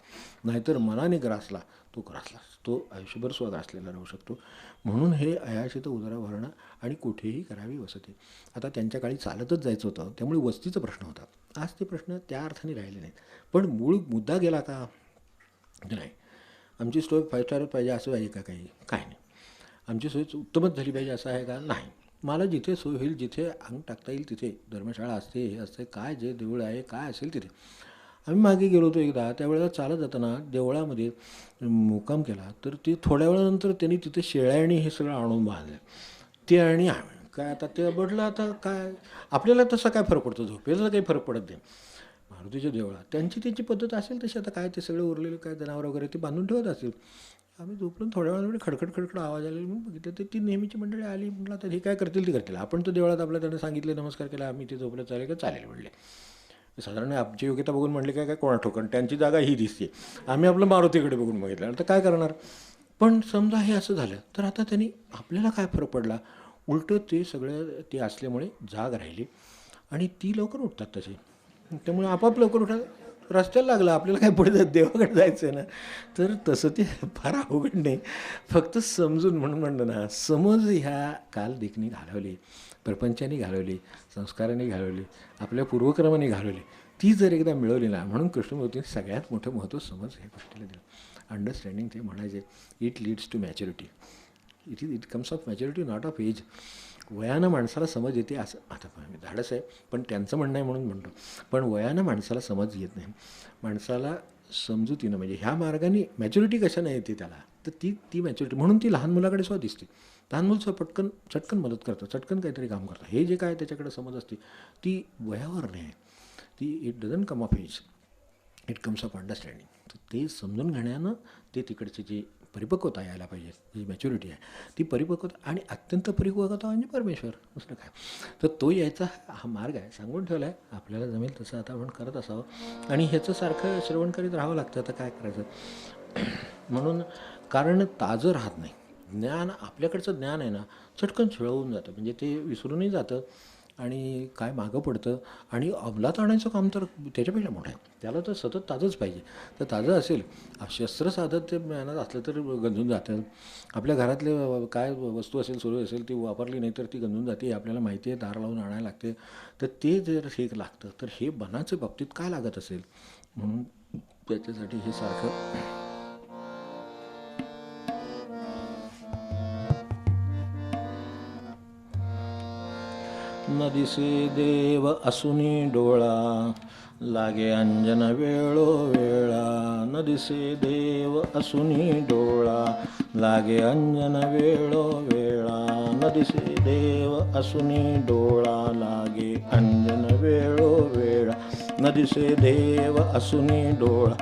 नाहीतर मनाने ग्रासला तो ग्रासलाच, तो आयुष्यभर स्वग्रासलेला राहू शकतो. म्हणून हे अयाचित उदरा भरणं आणि कुठेही करावी वसती. आता त्यांच्या काळी चालतच जायचं होतं, त्यामुळे वस्तीचा प्रश्न होता. आज ते प्रश्न त्या अर्थाने राहिले नाहीत. पण मूळ मुद्दा गेला का? नाही. आमची सोय 5 स्टार पाहिजे असं पाहिजे का? काही काय नाही. आमची सोय उत्तमच झाली पाहिजे असं आहे का? नाही. मला जिथे सोय होईल, जिथे अंग टाकता येईल तिथे, धर्मशाळा असते, हे असते, काय जे देऊळ आहे काय असेल तिथे. आम्ही मागे गेलो होतो एकदा, त्यावेळेला चालत जाताना देवळामध्ये मुक्काम केला, तर ते थोड्या वेळानंतर त्यांनी तिथे शेळ्या आणि हे सगळं आणून बांधलं. ते आणि आम्ही काय आता ते बदलं. आता काय आपल्याला तसा काय फरक पडतो? झोपेला काही फरक पडत नाही. मारुतीच्या देवळात त्यांची पद्धत असेल तशी, आता काय ते सगळे उरलेले काय जनावर वगैरे ते बांधून ठेवत असेल. आम्ही झोपलो, थोड्या वेळामध्ये खडखड आवाज आलेला म्हणून बघितलं, तर ती नेहमीची मंडळी आली. म्हटलं आता हे काय करतील ती करतील. आपण तर देवळात आपल्या त्यांना सांगितले, नमस्कार केला, आम्ही ते झोपलं, चालेल का? चालेल म्हणले. साधारण आमची योग्यता बघून म्हणले काय काय कोणा ठोकण, त्यांची जागा ही दिसते. आम्ही आपलं मारुतीकडे बघून बघितलं, आता काय करणार. पण समजा हे असं झालं तर आता त्यांनी आपल्याला काय फरक पडला? उलटं ते सगळं ते असल्यामुळे जाग राहिली आणि ती लवकर उठतात तसे. त्यामुळे आपाप लवकर उठा, रस्त्याला लागलं. आपल्याला काय पुढे देवाकडे जायचं आहे ना, तर तसं ते फार अवघड नाही. फक्त समजून, म्हणून म्हणलं ना, समज ह्या कालदेखणी घालवली, प्रपंचाने घालवली, संस्काराने घालवली, आपल्या पूर्वक्रमाने घालवली, ती जर एकदा मिळवली ना. म्हणून कृष्णमूर्तीने सगळ्यात मोठं महत्त्व समज ह्या गोष्टीला दिलं. अंडरस्टँडिंग ते म्हणायचे, it leads to maturity. It comes of maturity, not of age. वयानं माणसाला समज येते असं, आता धाडस आहे पण त्यांचं म्हणणं आहे म्हणून म्हणतो. पण वयानं माणसाला समज येत नाही. माणसाला समजुतीनं, म्हणजे ह्या मार्गाने मॅच्युरिटी कशानं येते त्याला, तर ती मॅच्युरिटी. म्हणून ती लहान मुलाकडे सुद्धा दिसते. लहान मुलं सुद्धा चटकन मदत करतं, चटकन काहीतरी काम करतं. हे जे काय त्याच्याकडे समज असते ती वयावर नाही, ती it doesn't come of age, it comes of understanding. तर ते समजून घेण्यानं ते तिकडचे जे परिपक्वता यायला पाहिजे, जी मॅच्युरिटी आहे ती परिपक्वता, आणि अत्यंत परिपक्वता म्हणजे परमेश्वर, दुसरं काय. तर तो यायचा हा मार्ग आहे, सांगून ठेवला आहे. आपल्याला जमेल तसं आता आपण करत असावं आणि ह्याचं सारखं श्रवण करीत राहावं लागतं. आता काय करायचं म्हणून, कारण ताजं राहत नाही. ज्ञान, आपल्याकडचं ज्ञान आहे ना, चटकन छळवून जातं, म्हणजे ते विसरूनही जातं आणि काय मागं पडतं. आणि अंमलात आणायचं काम तर त्याच्यापेक्षा मोठं आहे. त्याला तर सतत ताजंच पाहिजे. तर ताजं असेल, शस्त्र साधत ते ज्ञानात असलं तर गंजून जातं. आपल्या घरातले काय वस्तू असेल, सुरू असेल, ती वापरली नाही तर ती गंजून जाते, आपल्याला माहिती आहे, दार लावून आणायला लागते. तर ते जर हे लागतं तर हे बनाच्या बाबतीत काय लागत असेल. म्हणून त्याच्यासाठी हे सारखं न दिसे देव असुनी डोळा, लागे अंजन वेळो वेळा. न दिसे देव असुनी डोळा, लागे अंजन वेळो वेळा. न दिसे देव असुनी डोळा, लागे अंजन वेळो वेळा. न दिसे देव असुनी डोळा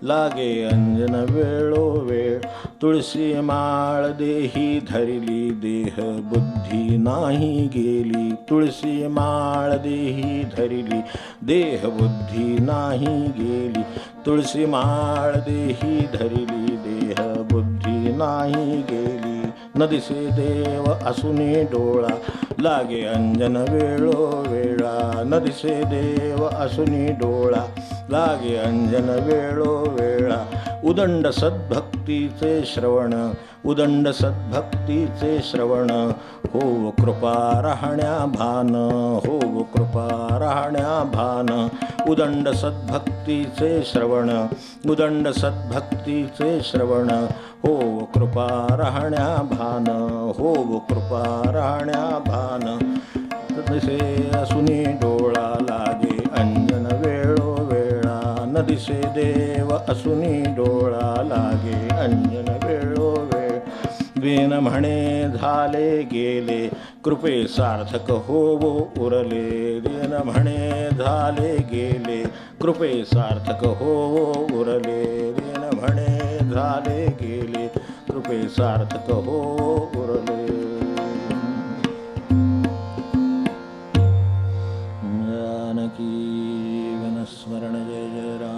लागे अंजन वेळोवेळ तुळशी माळ देही धरिली देह बुद्धी नाही गेली तुळशी माळ देही धरिली देह बुद्धी नाही गेली तुळशी माळ देही धरिली देह बुद्धी नाही गेली न दिसे देव असुनी डोळा लागे अंजन वेळोवेळा न दिसे देव असुनी डोळा लागे अंजन वेळोवेळा उदंड सद्भक्तीचे श्रवण उदंड सद्भक्तीचे श्रवण हो कृपा राहण्या भान हो कृपा राहण्या भान उदंड सद्भक्तीचे श्रवण उदंड सद्भक्तीचे श्रवण हो कृपा राहण्या भान हो कृपा राहण्या भान दिसे असुनी डोळा लागे अंजन वेळोवेळा न दिसे देव असुनी डोळा लागे अंजन वेळोवेळ वेन म्हणे झाले गेले कृपे सार्थक होवो उरले वेन म्हणे झाले गेले कृपे सार्थक होवो उरले वेन म्हणे झाले गेले कृपे सार्थक होवो उरले जानकी वनस्मरण जय जय राम